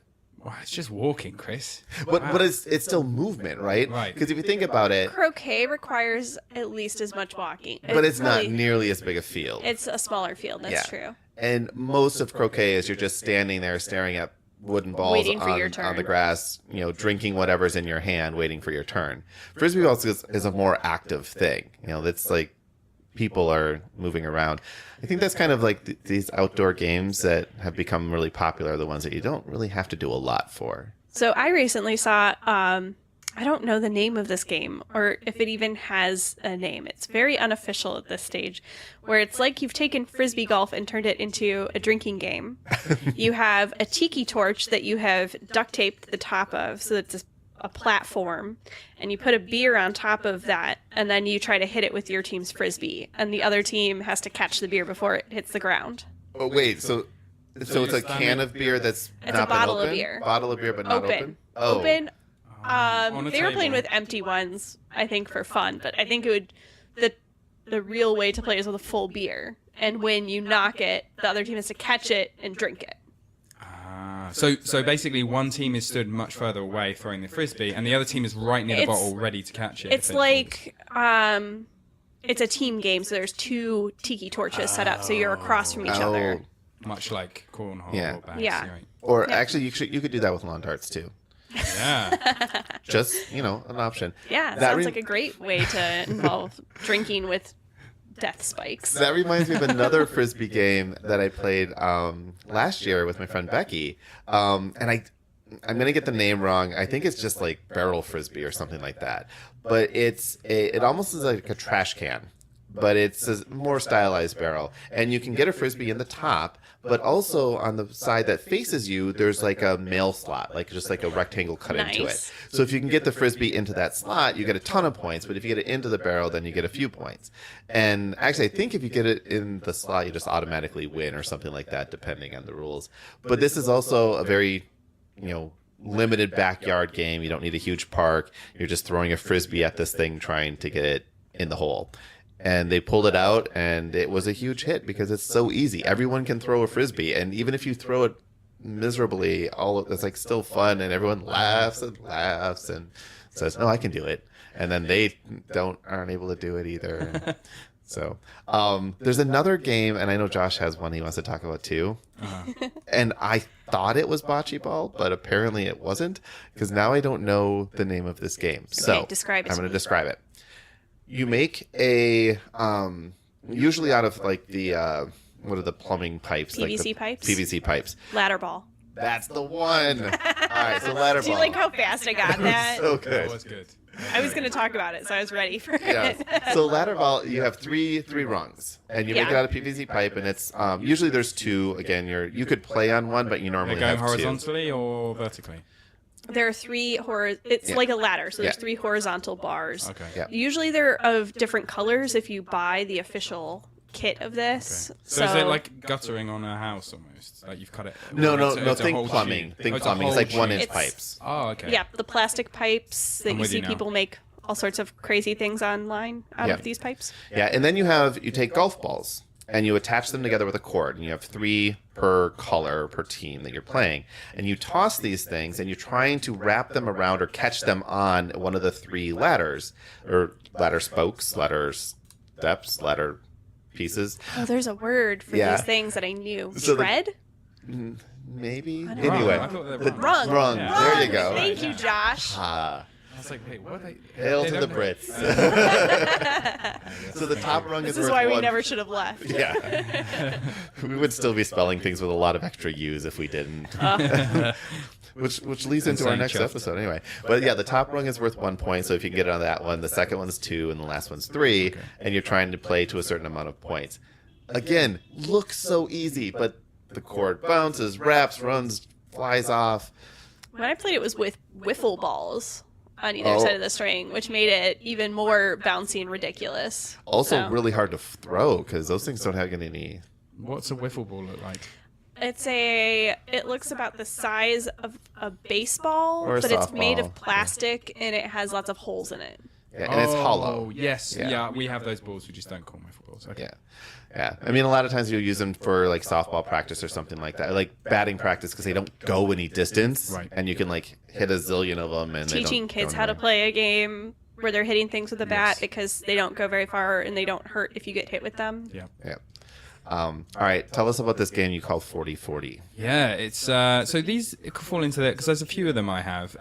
Wow, it's just walking, Chris. But it's still movement, right? Right. Because if you think about it, Croquet requires at least as much walking. but it's not probably- nearly as big a field. It's a smaller field. That's Yeah. true. And most of croquet is you're just standing there staring at wooden balls Waiting for on, your turn. on the grass, drinking whatever's in your hand, waiting for your turn. Frisbee golf is a more active thing. That's like people are moving around. I think that's kind of like these outdoor games that have become really popular, the ones that you don't really have to do a lot for. So I recently saw, I don't know the name of this game or if it even has a name. It's very unofficial at this stage, where it's like you've taken Frisbee golf and turned it into a drinking game. You have a tiki torch that you have duct taped the top of, so it's a platform, and you put a beer on top of that, and then you try to hit it with your team's Frisbee, and the other team has to catch the beer before it hits the ground. Oh, wait, so it's a can of beer that's It's not a bottle been of open? beer. Bottle of beer, but not open? Open. On a They were playing table. with empty ones, I think, for fun. But I think it would the real way to play is with a full beer. And when you knock it, the other team has to catch it and drink it. So basically, one team is stood much further away throwing the frisbee, and the other team is right near the It's- bottle, ready to catch it. It's if it like it's a team game, so there's 2 tiki torches set up, so you're across from each other. falls. Much like cornhole Yeah. or bags. Yeah. Right. Or actually, you could do that with lawn darts too. Yeah. Just, an option. Yeah, That sounds re- like a great way to involve drinking with death spikes. That reminds me of another Frisbee game that I played last year with my friend Becky. And I'm going to get the name wrong. I think it's just like barrel Frisbee or something like that. But it almost is like a trash can. But it's a more stylized barrel. And you can get a Frisbee in the top, but also on the side that faces you, there's like a mail slot, like just like a rectangle cut into it. Nice. So if you can get the Frisbee into that slot, you get a ton of points. But if you get it into the barrel, then you get a few points. And actually, I think if you get it in the slot, you just automatically win or something like that, depending on the rules. But this is also a very, limited backyard game. You don't need a huge park. You're just throwing a Frisbee at this thing, trying to get it in the hole. And they pulled it out, and it was a huge hit because it's so easy. Everyone can throw a Frisbee, and even if you throw it miserably, it's like still fun, and everyone laughs and says, "No, I can do it," and then they aren't able to do it either. And so there's another game, and I know Josh has one he wants to talk about too. And I thought it was bocce ball, but apparently it wasn't, because now I don't know the name of this game. So describe it I'm to going to me. describe it. You make a usually out of like the what are the plumbing pipes? PVC like the pipes? PVC pipes. Ladder ball. That's the one. All right, so ladder Do you ball. like how fast I got that? So That good. was good. I was going to talk about it, so I was ready for Yes. it. So ladder ball, you have three rungs, and you make it Yeah. out of PVC pipe, and it's usually there's 2. Again, you could play on one, but you They're normally going have 2. horizontally or vertically? There are 3 it's Yeah. like a ladder, so there's Yeah. 3 horizontal bars. Okay. Yeah. Usually they're of different colors if you buy the official kit of this. So is it like guttering on a house almost? Like you've cut it? No, or it's a think whole plumbing. tube? Think Oh, it's a plumbing. It's whole like 1-inch tube. pipes. Oh, okay. Yeah, the plastic pipes that I'm you with see you now. people make all sorts of crazy things online out of these pipes. Yeah, and then you take golf balls and you attach them together with a cord, and you have 3 per color per team that you're playing, and you toss these things, and you're trying to wrap them around or catch them on one of the 3 ladders, or ladder spokes, ladder steps, ladder pieces. Oh, there's a word for Yeah. these things that I knew. So the- Tread? Maybe. don't know. Anyway, I thought they were the- wrong. Rung. Yeah. There you go. Thank you, Josh. Ah. I was like, wait, what are they? Hail they to the don't- Brits. So the top rung This is is worth why we 1. never should have left. Yeah. We would still be spelling things with a lot of extra U's if we didn't. Which leads into our Insane next chuffed. episode anyway. But yeah, the top rung is worth 1 point. So if you can get it on that one, the second one's 2 and the last one's 3, and you're trying to play to a certain amount of points. Again, looks so easy, but the cord bounces, wraps, runs, flies off. When I played it was with wiffle balls on either side of the string, which made it even more bouncy and ridiculous. Also So, really hard to throw because those things don't have any. What's a wiffle ball look like? it looks about the size of a baseball, Or a but it's made softball. of plastic and it has lots of holes in it. Yeah, and it's hollow. Yes. Yeah. Yeah. We have those balls. We just don't call them wiffle balls. Okay. Yeah. Yeah. I mean, a lot of times you'll use them for like softball practice or something like that, like batting practice because they don't go any distance. Right. And you can like hit a zillion of them. And Teaching they don't kids go how to anywhere. play a game where they're hitting things with a bat Yes. because they don't go very far and they don't hurt if you get hit with them. Yeah. Yeah. All right. Tell us about this game you call 40-40. Yeah, it's so these fall into that because there's a few of them I have.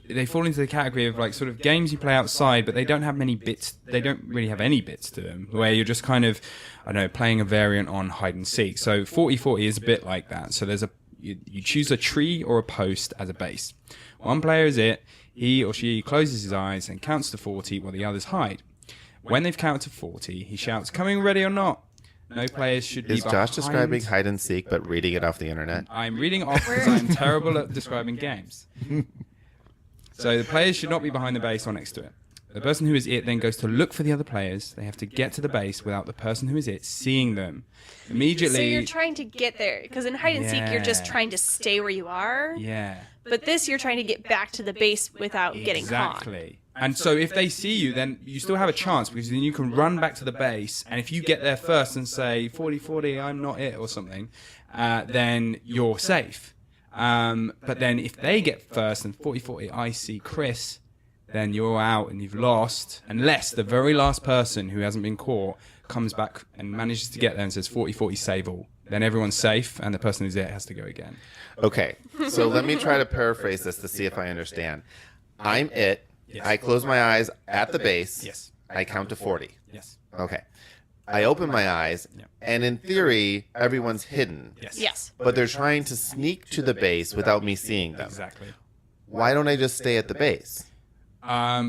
They fall into the category of like sort of games you play outside, but they don't have many bits. They don't really have any bits to them. Where you're just kind of, I don't know, playing a variant on hide and seek. So 40-40 is a bit like that. So there's you choose a tree or a post as a base. One player is it. He or she closes his eyes and counts to 40 while the others hide. When they've counted to 40, he shouts, "Coming ready or not?" No players should be Is Josh behind- describing hide and seek but reading it off the internet? I'm reading it off because I'm terrible at describing games. So the players should not be behind the base or next to it. The person who is it then goes to look for the other players. They have to get to the base without the person who is it seeing them. Immediately. So you're trying to get there because in hide and seek you're just Yeah. trying to stay where you are. Yeah. But this you're trying to get back to the base without getting caught. Exactly. And so if they see you, then you still have a chance because then you can run back to the base. And if you get there first and say 40-40, I'm not it or something, then you're safe. But then if they get first and 40-40, I see Chris, then you're out and you've lost. Unless the very last person who hasn't been caught comes back and manages to get there and says 40-40 save all. Then everyone's safe and the person who's it has to go again. Okay. So let me try to paraphrase this to see if I understand. I'm it. Yes. I close my eyes at the base. Yes. I count to 40. Yes. Okay. I open my eyes, Yep. and in theory, everyone's hidden. Yes. Yes. But they're trying to sneak to the base without me seeing them. Exactly. Why don't I just stay at the base?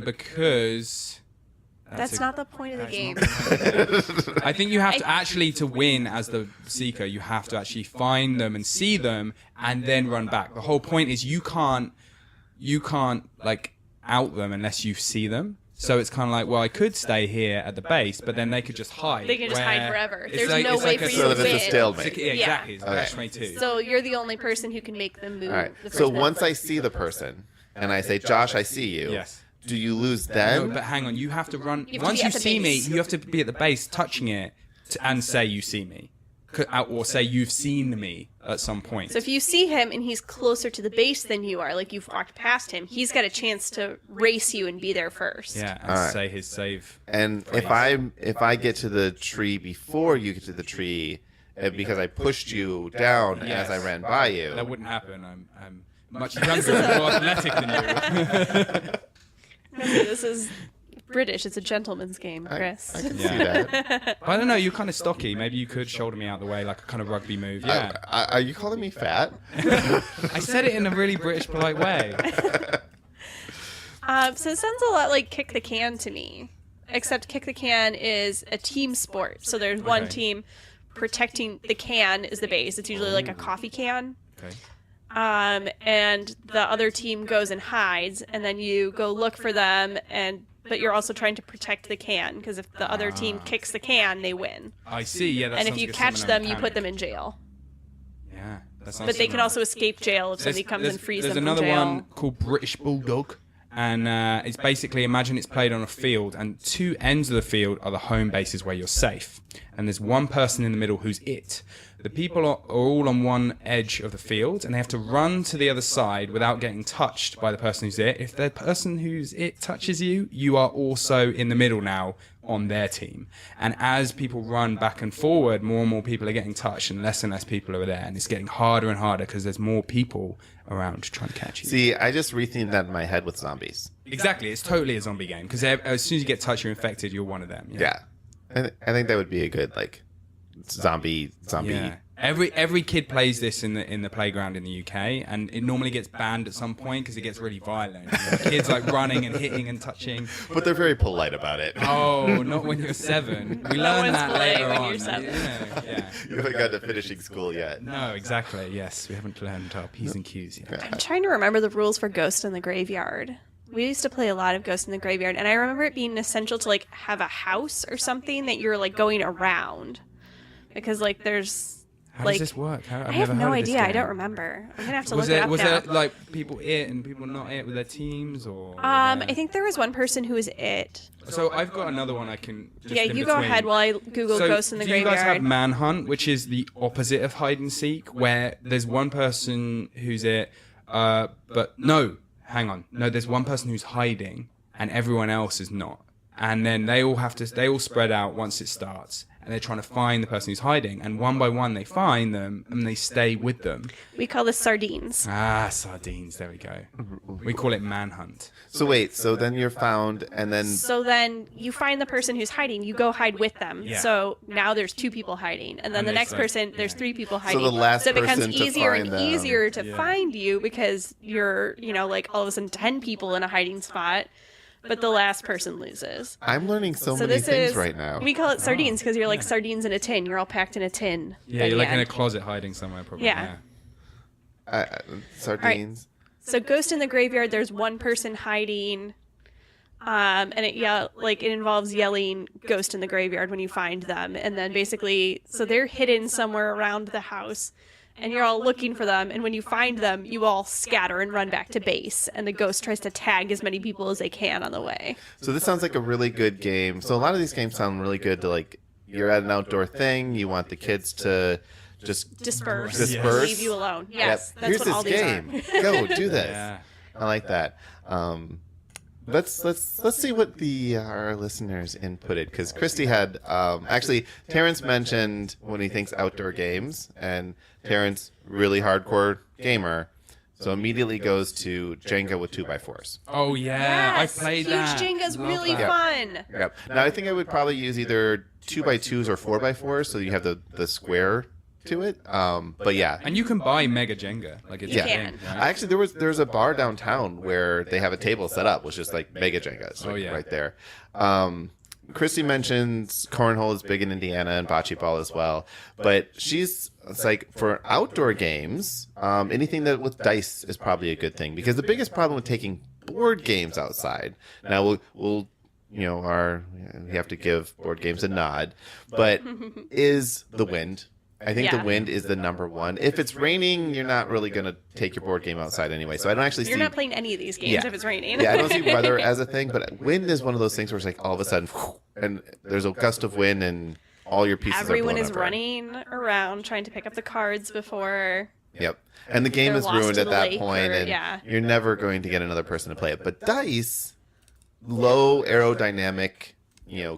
Because... That's not the point of the game. I think you have to actually, to win as the seeker, you have to actually find them and see them and then run back. The whole point is you can't like out them unless you see them. So it's kind of like, well, I could stay here at the base, but then they could just hide. They can just hide forever. It's There's like- no it's way like for a you So to that win. it's a stalemate. It's exactly. It's Okay. match 22. So you're the only person who can make them move. All right. the So first once bit. I see the person, and I say, Josh, I see you. Yes. Do you lose No, then? but hang on. You have to run. You have to Once be you at the see me, base. you have to be at the base touching it and say you see me. Or say you've seen me at some point. So if you see him and he's closer to the base than you are, like you've walked past him, he's got a chance to race you and be there first. Yeah, and All right. say his save. And if I get to the tree before you get to the tree, because I pushed you down Yes. as I ran by you. That wouldn't happen. I'm much younger and more athletic than you. This is British. It's a gentleman's game, Chris. I can see Yeah. that. I don't know. You're kind of stocky. Maybe you could shoulder me out the way like a kind of rugby move. Yeah. Are you calling me fat? I said it in a really British, polite way. So it sounds a lot like Kick the Can to me, except Kick the Can is a team sport. So there's one Okay. team protecting the can is the base. It's usually like a coffee can. Okay. And the other team goes and hides, and then you go look for them and but you're also trying to protect the can, because if the other team kicks the can, they win. I see. Yeah, that And if sounds you like a catch similar them, you put mechanic. them in jail. Yeah, that sounds But they can similar. also escape jail if somebody comes and frees them There's from another jail. one called British Bulldog, and it's basically, imagine it's played on a field, and two ends of the field are the home bases where you're safe, and there's one person in the middle who's it. The people are all on one edge of the field, and they have to run to the other side without getting touched by the person who's it. If the person who's it touches you, you are also in the middle now on their team. And as people run back and forward, more and more people are getting touched, and less people are there. And it's getting harder and harder because there's more people around trying to catch you. See, I just rethemed that in my head with zombies. Exactly, it's totally a zombie game because as soon as you get touched, you're infected. You're one of them. Yeah. I think that would be a good, like, zombie. Yeah. Every kid plays this in the playground in the UK, and it normally gets banned at some point because it gets really violent. You know, kids like running and hitting and touching. But they're very polite about it. Oh, not when you're 7. We No learn one's that polite later when on. you're 7. Yeah. You haven't got to finishing school yet. No, exactly. Yes, we haven't learned our P's and Q's yet. I'm trying to remember the rules for Ghost in the Graveyard. We used to play a lot of Ghost in the Graveyard, and I remember it being essential to, like, have a house or something that you're, like, going around. Because, like, there's... How like, does this work? I have no idea. I don't remember. I'm gonna have to look it up Was now. there like people it and people not it with their teams, or? I think there was one person who was it. So I've got another one I can. Just Yeah, in you go between. ahead while I Google So Ghost in the do you Graveyard. guys have Manhunt, which is the opposite of hide and seek, where there's one person who's it, but no, hang on, no, there's one person who's hiding and everyone else is not, and then they all spread out once it starts. And they're trying to find the person who's hiding, and one by one they find them and they stay with them. We call this sardines. Ah, sardines. There we go. We call it manhunt. So wait, so then you're found, and then So then you find the person who's hiding. You go hide with them. Yeah. So now there's 2 people hiding, and then And the it's next like- person there's yeah. 3 people hiding. the last so it becomes person to easier and find them. easier to Yeah. find you because you're like all of a sudden 10 people in a hiding spot, but the last person loses. I'm learning so So many this things is right now. We call it sardines because you're like sardines in a tin. You're all packed in a tin. Yeah, at you're the like in a end. closet hiding somewhere, probably. Yeah. Sardines. So Ghost in the Graveyard, there's one person hiding, and it involves yelling "Ghost in the Graveyard" when you find them, and then basically, so they're hidden somewhere around the house, and you're all looking for them, and when you find them, you all scatter and run back to base, and the ghost tries to tag as many people as they can on the way. So this sounds like a really good game. So a lot of these games sound really good to, like, you're at an outdoor thing, you want the kids to just Disperse, Disperse? leave you alone. Yep, Yes, that's here's what this all game. these are. Go do this. Yeah. I like that. Let's see what our listeners inputted, because Christy had actually Terrence mentioned when he thinks outdoor games, and Terrence, really hardcore gamer, so immediately goes to Jenga with 2x4s. Oh yeah, Yes, I played huge that. Jenga's Love really that. fun. Yep. Now I think I would probably use either 2x2s or 4x4s, so you have the square to it. But yeah. And you can buy Mega Jenga, like it's You a can. thing, right? Actually, there's a bar downtown where they have a table set up with just like mega Jengas right there. Christy mentions cornhole is big in Indiana and bocce ball as well, but it's like for outdoor games, anything that with dice is probably a good thing, because the biggest problem with taking board games outside, now we'll we have to give board games a nod, but is the wind. I think Yeah. the wind is the number one. If it's raining, you're not really going to take your board game outside anyway. So I don't actually You're see... not playing any of these games Yeah. if it's raining. Yeah, I don't see weather as a thing, but wind is one of those things where it's like all of a sudden, and there's a gust of wind and all your pieces Everyone are blown is up. running around trying to pick up the cards before. Yep. And the game They're is lost ruined to at the that lake point, or- and yeah. you're never going to get another person to play it. But dice, low aerodynamic,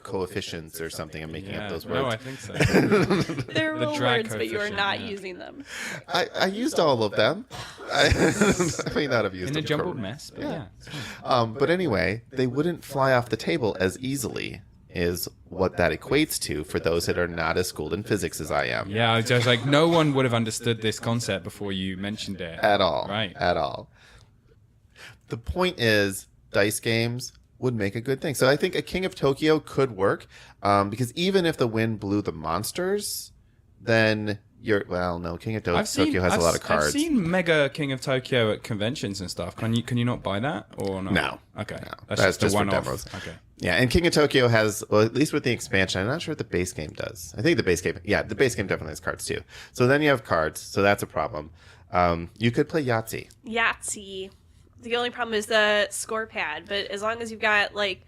coefficients or something. I'm making up those words. No, I think so. They're The real drag words, but you are coefficient, not yeah. using them. I used all of them. I may not have used In a them jumbled correctly. mess, but yeah. It's fine. But anyway, they wouldn't fly off the table as easily, is what that equates to for those that are not as schooled in physics as I am. Yeah, I was just like, no one would have understood this concept before you mentioned it. At all. Right. At all. The point is, dice games would make a good thing. So I think a King of Tokyo could work, because even if the wind blew the monsters, then No, King of Tokyo has a lot of cards. I've seen Mega King of Tokyo at conventions and stuff. Can you not buy that or not? No. Okay. No. That's just for a one-off. demos. Okay. Yeah, and King of Tokyo has, well, at least with the expansion, I'm not sure what the base game does. I think the base game definitely has cards too. So then you have cards, so that's a problem. You could play Yahtzee. Yahtzee. The only problem is the score pad, but as long as you've got like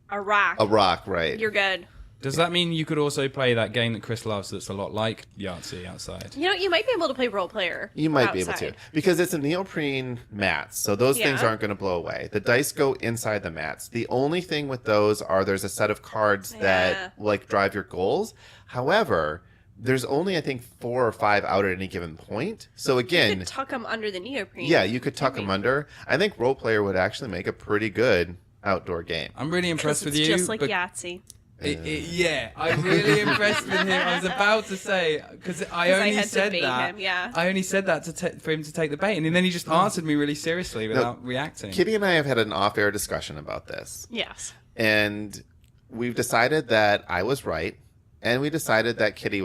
a rock, Right? you're good. Does that mean you could also play that game that Chris loves that's a lot like Yahtzee outside? You know, you might be able to play role player. You might be outside. able to, because it's a neoprene mats, so those things Yeah. aren't going to blow away. The dice go inside the mats. The only thing with those there's a set of cards that like drive your goals. However, there's only I think 4 or 5 out at any given point. So You again, could tuck them under the neoprene. yeah, you could tuck them under. I think role player would actually make a pretty good outdoor game. I'm really impressed with It's you. just like but Yahtzee. yeah, I'm really impressed with him. I was about to say because I only had to said bait that. him, yeah. I only said that for him to take the bait, and then he just answered me really seriously without reacting. Kitty and I have had an off-air discussion about this, Yes. and we've decided that I was right, and we decided that Kitty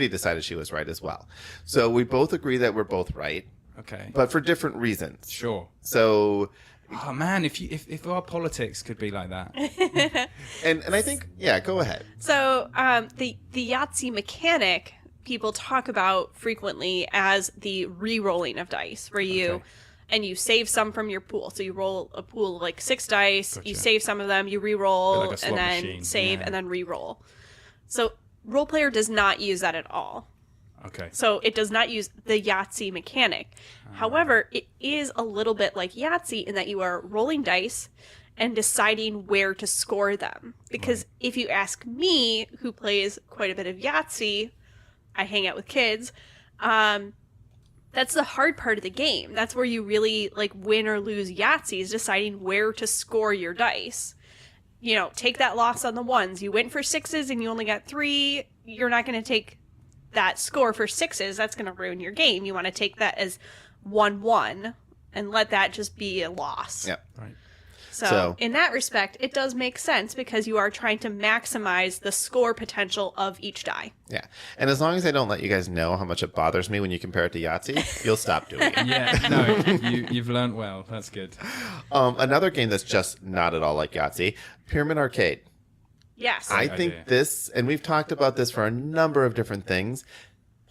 decided she was right as well. So we both agree that we're both right, Okay. but for different reasons. Sure. So, Oh man, if our politics could be like that. and I think, yeah, go ahead. So the Yahtzee mechanic people talk about frequently as the re-rolling of dice, where you save some from your pool. So you roll a pool of like 6 dice, you Gotcha. save some of them, you re-roll, Like a slot and then machine, save, yeah. and then re-roll. So role player does not use that at all. Okay. So it does not use the Yahtzee mechanic. However, it is a little bit like Yahtzee in that you are rolling dice and deciding where to score them. Because if you ask me, who plays quite a bit of Yahtzee, I hang out with kids, that's the hard part of the game. That's where you really like win or lose Yahtzee, is deciding where to score your dice. You know, take that loss on the ones. You went for 6s and you only got 3. You're not going to take that score for 6s. That's going to ruin your game. You want to take that as 1-1 and let that just be a loss. Yeah. Right. So in that respect, it does make sense because you are trying to maximize the score potential of each die. Yeah. And as long as I don't let you guys know how much it bothers me when you compare it to Yahtzee, you'll stop doing it. Yeah. No, you've learned well. That's good. Another game that's just not at all like Yahtzee, Pyramid Arcade. Yes. I idea. think this, and we've talked about this for a number of different things,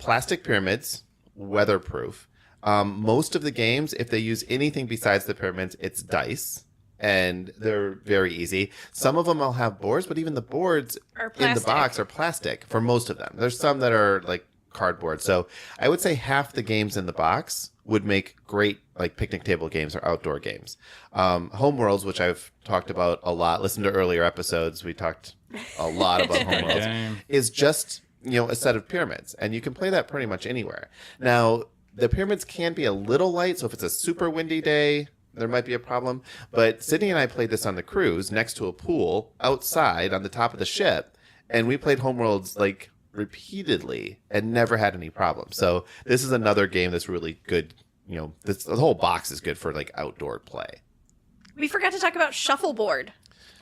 plastic pyramids, weatherproof. Most of the games, if they use anything besides the pyramids, it's dice. And they're very easy. Some of them will have boards, but even the boards Are in the plastic. box are plastic for most of them. There's some that are like cardboard. So I would say half the games in the box would make great like picnic table games or outdoor games. Homeworlds, which I've talked about a lot. Listen to earlier episodes. We talked a lot about Homeworlds. game. Is just, a set of pyramids. And you can play that pretty much anywhere. Now, the pyramids can be a little light. So if it's a super windy day, there might be a problem. But Sydnie and I played this on the cruise next to a pool outside on the top of the ship. And we played Homeworlds like repeatedly and never had any problems. So this is another game that's really good. The whole box is good for like outdoor play. We forgot to talk about shuffleboard.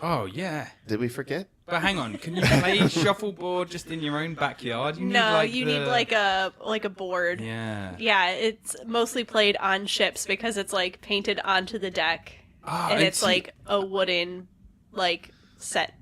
Oh yeah. Did we forget? But hang on, can you play shuffleboard just in your own backyard? You need, Need like a board. Yeah. Yeah, it's mostly played on ships because it's like painted onto the deck, and it's like a wooden like set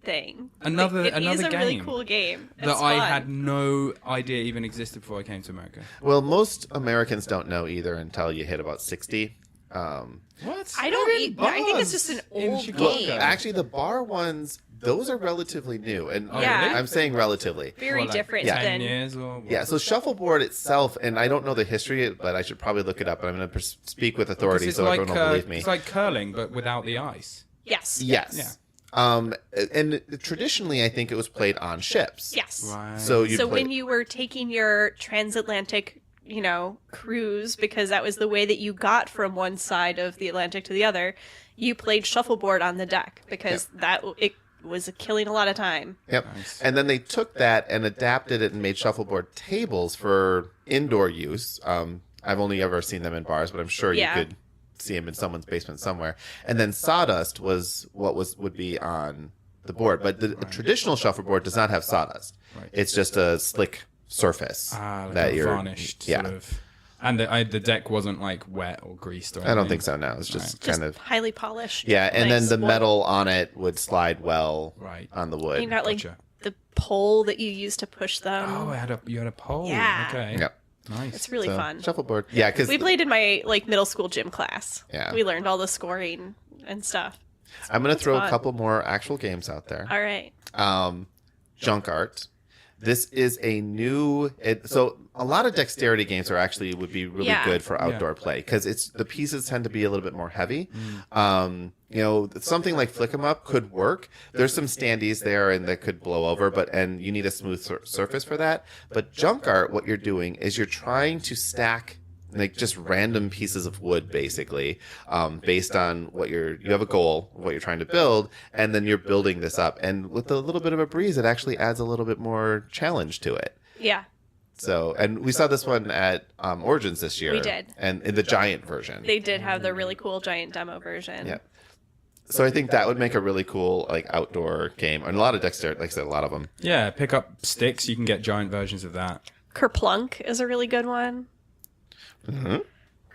thing. Another It is a really game cool game. It's that I fun. had no idea even existed before I came to America. Well, most Americans don't know either until you hit about 60. What? I don't. I think it's just an in old Chicago. game. Actually, the bar ones, those are relatively new. And Yeah. I'm saying relatively. Very What, like different 10 than. years or what? Yeah, so shuffleboard itself, and I don't know the history, but I should probably look it up. I'm going to speak with Because authority it's so like, everyone will believe me. it's like curling but without the ice. Yes. Yes. Yeah. And traditionally, I think it was played on ships. Yes. Right. So you when you were taking your transatlantic, cruise, because that was the way that you got from one side of the Atlantic to the other, you played shuffleboard on the deck because it was killing a lot of time. Yep. Nice. And then they took that and adapted it and made shuffleboard tables for indoor use. I've only ever seen them in bars, but I'm sure Yeah. you could see them in someone's basement somewhere. And then sawdust was what would be on the board, but the traditional shuffleboard does not have sawdust. Right. It's just a slick surface Like that a you're varnished sort of. And the deck wasn't like wet or greased or anything. I don't think so. No, it's just kind of highly polished. Yeah, and nice then the wood. metal on it would slide well Right. on the wood. You got like Gotcha. the pole that you use to push them. Oh, you had a pole. Yeah. Okay. Yep. Nice. It's really fun. Shuffleboard. Yeah, because We played in my like middle school gym class. Yeah. We learned all the scoring and stuff. I'm going to throw fun. a couple more actual games out there. All right. Junk Art. This is a new. So a lot of dexterity games would be really Yeah. good for outdoor play because the pieces tend to be a little bit more heavy. Something like Flick 'em Up could work. There's some standees there and that could blow over, and you need a smooth surface for that. But Junk Art, what you're doing is you're trying to stack like just random pieces of wood basically based on what you have a goal, what you're trying to build, and then you're building this up. And with a little bit of a breeze, it actually adds a little bit more challenge to it. Yeah. So, and we saw this one at Origins this year. We did. And in the giant version. They did have the really cool giant demo version. Yeah. So I think that would make a really cool like outdoor game. And a lot of dexterity, like I said, a lot of them. Yeah, pick up sticks. You can get giant versions of that. Kerplunk is a really good one. Mm-hmm.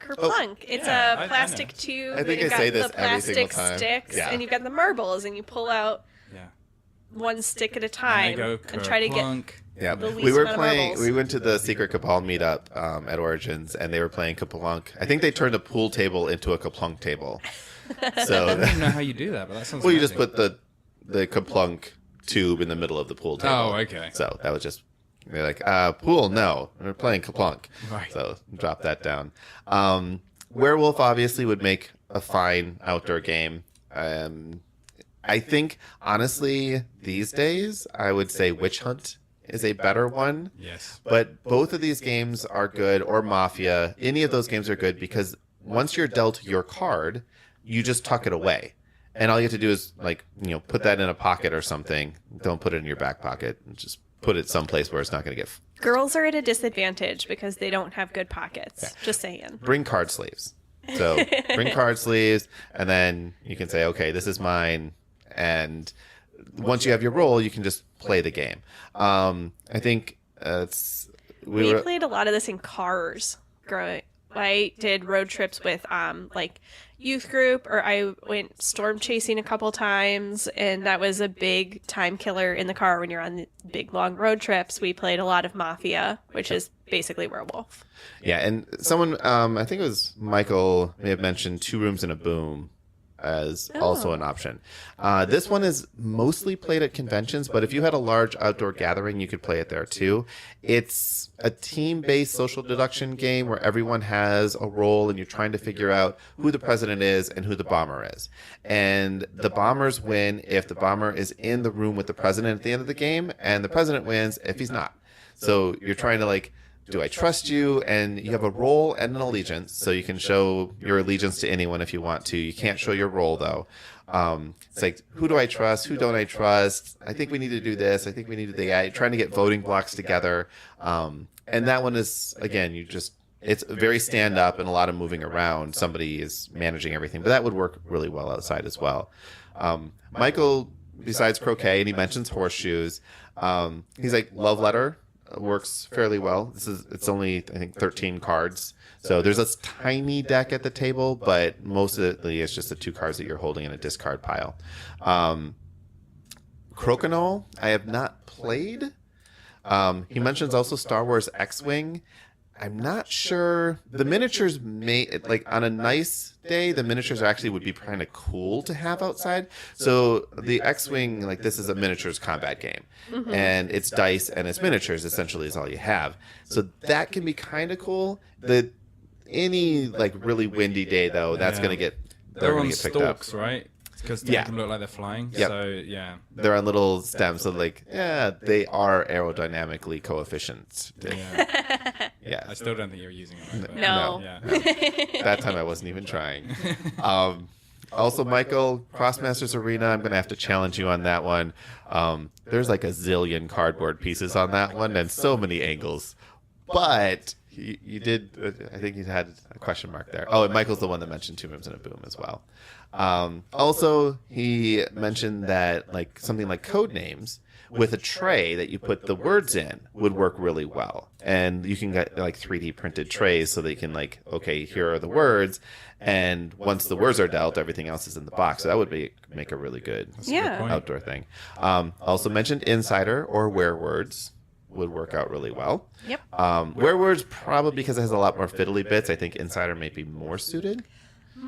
Kerplunk. It's yeah, a I plastic know. tube. I think You've I say got this the every single plastic time. sticks, Yeah. and you've got the marbles, and you pull out Yeah. one stick at a And time they go and try to get. kerplunk. Yeah, The we least were amount of playing. marbles. We went to the Secret Cabal meetup at Origins, and they were playing Kaplunk. I think they turned a pool table into a Kaplunk table. So, I don't even know how you do that, but that sounds. well, you just amazing. put the Kaplunk tube in the middle of the pool table. Oh, okay. So that was just they're like, pool, no, we're playing Kaplunk. Right. So drop that down. Werewolf obviously would make a fine outdoor game. I think honestly these days I would say Witch Hunt is a better one. Yes. But both of these games are good, or Mafia. Any of those games are good because once you're dealt your card, you just tuck it away. And all you have to do is put that in a pocket or something. Don't put it in your back pocket. Just put it someplace where it's not going to get... Girls are at a disadvantage because they don't have good pockets. Just saying. Bring card sleeves. So bring card sleeves, and then you can say, okay, this is mine. And once you have your roll, you can just play the game. I think We played a lot of this in cars. I did road trips with youth group, or I went storm chasing a couple times, and that was a big time killer in the car when you're on the big long road trips. We played a lot of Mafia, which is basically Werewolf. Yeah, and someone, I think it was Michael, may have mentioned Two Rooms and a Boom as also an option. This one is mostly played at conventions, but if you had a large outdoor gathering, you could play it there too. It's a team-based social deduction game where everyone has a role and you're trying to figure out who the president is and who the bomber is. And the bombers win if the bomber is in the room with the president at the end of the game, and the president wins if he's not. So you're trying to do I trust you? And you have a role and an allegiance, so you can show your allegiance to anyone if you want to. You can't show your role, though. It's like, who do I trust? Who don't I trust? I think we need to do this. I think we need to do that. Trying to get voting blocks together. And that one is, again, it's very stand-up and a lot of moving around. Somebody is managing everything, but that would work really well outside as well. Michael, besides Croquet, and he mentions horseshoes, he's like, Love Letter works fairly well. It's only, I think, 13 cards. So there's a tiny deck at the table, but mostly it's just the 2 cards that you're holding in a discard pile. Croquet, I have not played. He mentions also Star Wars X-Wing. I'm not sure. The miniatures on a nice day, the miniatures actually would be kind of cool to have outside. So the X-Wing, this is a miniatures combat game. Mm-hmm. And it's dice and it's miniatures essentially is all you have. So that can be kind of cool. Any really windy day though, that's going to get they're on picked up. stalks, right? Because they can look like they're flying. Yep. So yeah, they're on little stems. So they are aerodynamically coefficient. yeah. Yeah. I still don't think you're using it. Right, but- No. Yeah. That time I wasn't even trying. Also, Michael, Crossmasters Arena, I'm going to have to challenge you on that one. There's a zillion cardboard pieces on that one and so many angles. But you did. I think you had a question mark there. Oh, and Michael's the one that mentioned Two Rooms and a Boom as well. Also, he mentioned that like something like code names with a tray that you put the words in would work really well. And you can get like 3D printed trays so that you can like, okay, here are the words. And once the words are dealt, everything else is in the box. So that would make a really good outdoor thing. Also mentioned Insider or Where Words would work out really well. Yep. Where Words probably because it has a lot more fiddly bits. I think Insider may be more suited.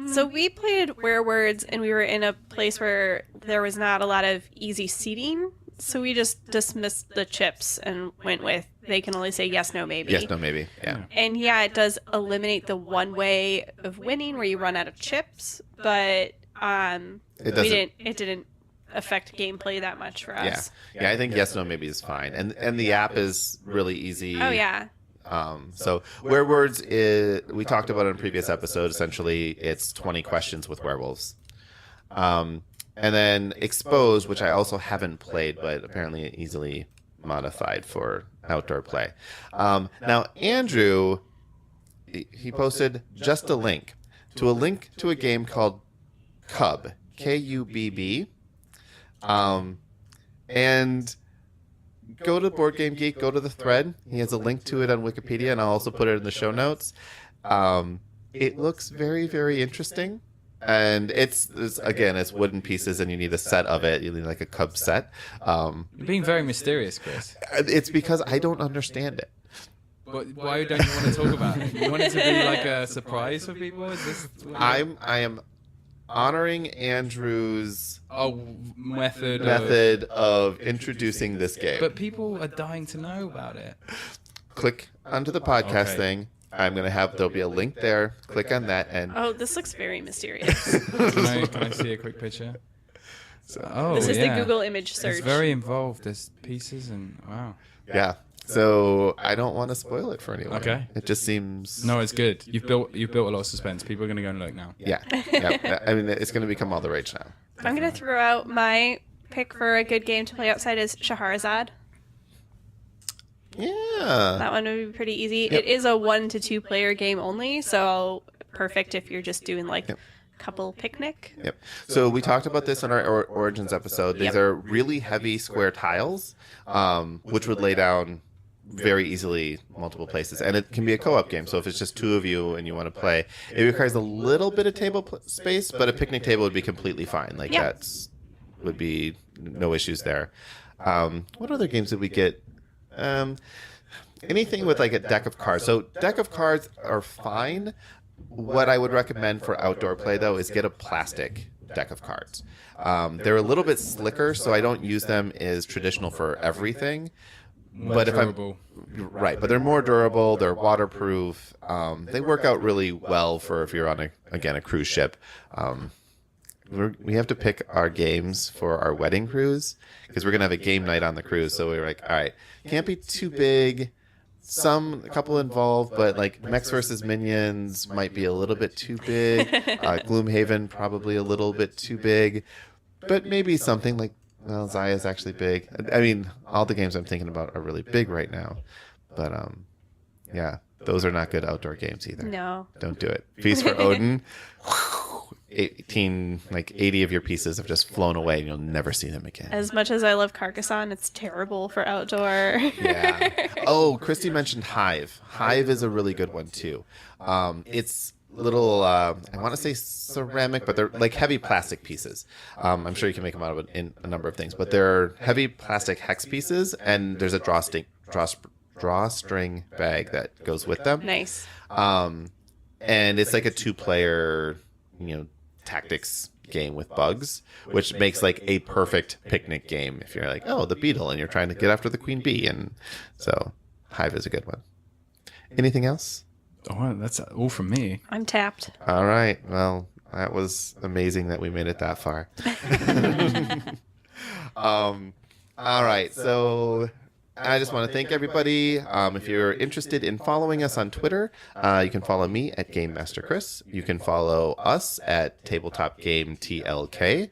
So we played Where Words, and we were in a place where there was not a lot of easy seating. So we just dismissed the chips and went with they can only say yes, no, maybe. Yes, no, maybe. Yeah. And yeah, it does eliminate the one way of winning where you run out of chips, but it didn't affect gameplay that much for us. Yeah, I think yes, no, maybe is fine. And the app is really easy. Oh yeah. So Where Words is, we talked about in a previous episode, essentially it's 20 questions with werewolves. And then Exposed, which I also haven't played, but apparently easily modified for outdoor play. Now, Andrew, he posted just a link to a game called Cub, Kubb. And go to Board Game Geek, go to the thread. He has a link to it on Wikipedia, and I'll also put it in the show notes. It looks very, very interesting. And it's wooden pieces, and you need a set of it. You need like a Cub set. You're being very mysterious, Chris. It's because I don't understand it. But why don't you want to talk about it? You want it to be like a surprise for people? Is this? I am honoring Andrew's method of introducing this game. But people are dying to know about it. Click onto the podcast thing. There'll be a link there. Click on that and... Oh, this looks very mysterious. Can I see a quick picture? This is the Google image search. It's very involved. There's pieces and wow. Yeah. So I don't want to spoil it for anyone. Okay. It just seems... No, it's good. You've built a lot of suspense. People are going to go and look now. Yeah. I mean, it's going to become all the rage now. I'm going to throw out my pick for a good game to play outside is Shahrazad. Yeah. That one would be pretty easy. Yep. It is a 1 to 2 player game only, so perfect if you're just doing like couple picnic. Yep. So we talked about this in our Origins episode. These are really heavy square tiles, which would lay down very easily multiple places. And it can be a co-op game. So if it's just two of you and you want to play, it requires a little bit of table space, but a picnic table would be completely fine. Like that's would be no issues there. What other games did we get? Anything with like a deck of cards. So deck of cards are fine. What I would recommend for outdoor play though is get a plastic deck of cards. They're a little bit slicker, so I don't use them as traditional for everything. But durable. But they're more durable. They're waterproof. They work out really well for if you're on a cruise ship. We have to pick our games for our wedding cruise because we're gonna have a game night on the cruise. So we were like, all right, can't be too big. A couple involved, but like Mechs vs. Minions might be a little bit too big. Gloomhaven probably a little bit too big, but maybe something like Zaya's actually big. I mean, all the games I'm thinking about are really big right now, but those are not good outdoor games either. No, don't do it. Feast for Odin. 80 of your pieces have just flown away and you'll never see them again. As much as I love Carcassonne, it's terrible for outdoor. Yeah. Oh, Christy mentioned Hive. Hive is a really good one too. It's little, I want to say ceramic, but they're like heavy plastic pieces. I'm sure you can make them out of a number of things, but they're heavy plastic hex pieces and there's a drawstring bag that goes with them. Nice. And it's like a 2-player, tactics game with bugs, which makes like a perfect picnic game if you're like, oh, the beetle, and you're trying to get after the queen bee. And so Hive is a good one. Anything else? Oh, that's all from me. I'm tapped. All right. Well, that was amazing that we made it that far. All right. So I just want to thank everybody. If you're interested in following us on Twitter, you can follow me at Game Master Chris. You can follow us at Tabletop Game TLK.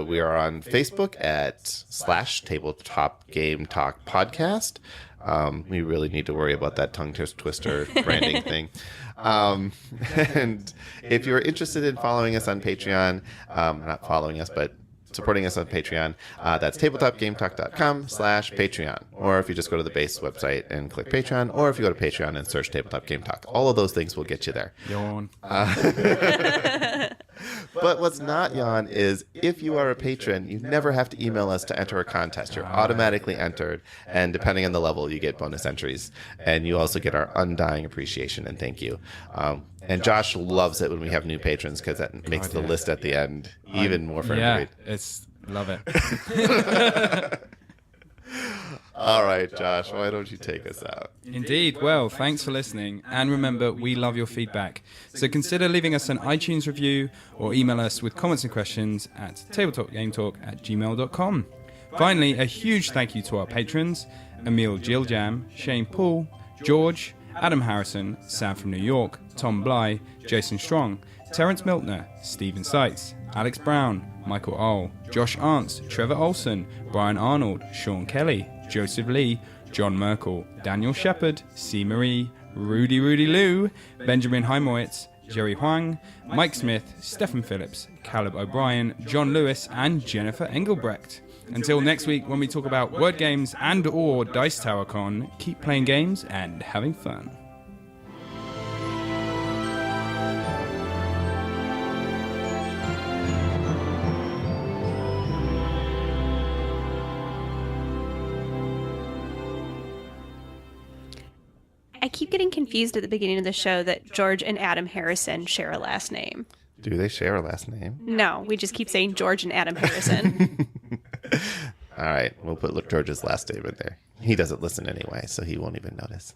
We are on Facebook at /Tabletop Game Talk Podcast. We really need to worry about that tongue twister branding thing. And if you're interested in following us on Patreon, not following us, but supporting us on Patreon, that's tabletopgametalk.com/Patreon. Or if you just go to the base website and click Patreon, or if you go to Patreon and search Tabletop Game Talk, all of those things will get you there. Yawn. But what's not yawn is if you are a patron, you never have to email us to enter a contest. You're automatically entered, and depending on the level, you get bonus entries. And you also get our undying appreciation and thank you. And Josh loves it when we have new patrons because that makes the list at the end even more fun to read. Love it. All right, Josh, why don't you take us out? Indeed. Well, thanks for listening. And remember, we love your feedback. So consider leaving us an iTunes review or email us with comments and questions at tabletopgametalk@gmail.com. Finally, a huge thank you to our patrons, Emil Giljam, Shane Poole, George, Adam Harrison, Sam from New York, Tom Bly, Jason Strong, Terrence Miltner, Stephen Seitz, Alex Brown, Michael Oll, Josh Arntz, Trevor Olson, Brian Arnold, Sean Kelly, Joseph Lee, John Merkel, Daniel Shepard, C. Marie, Rudy Lou, Benjamin Heimowitz, Jerry Huang, Mike Smith, Stephen Phillips, Caleb O'Brien, John Lewis, and Jennifer Engelbrecht. Until next week when we talk about word games and or DiceTowerCon, keep playing games and having fun. I keep getting confused at the beginning of the show that George and Adam Harrison share a last name. Do they share a last name? No, we just keep saying George and Adam Harrison. All right, we'll put George's last name in there. He doesn't listen anyway, so he won't even notice.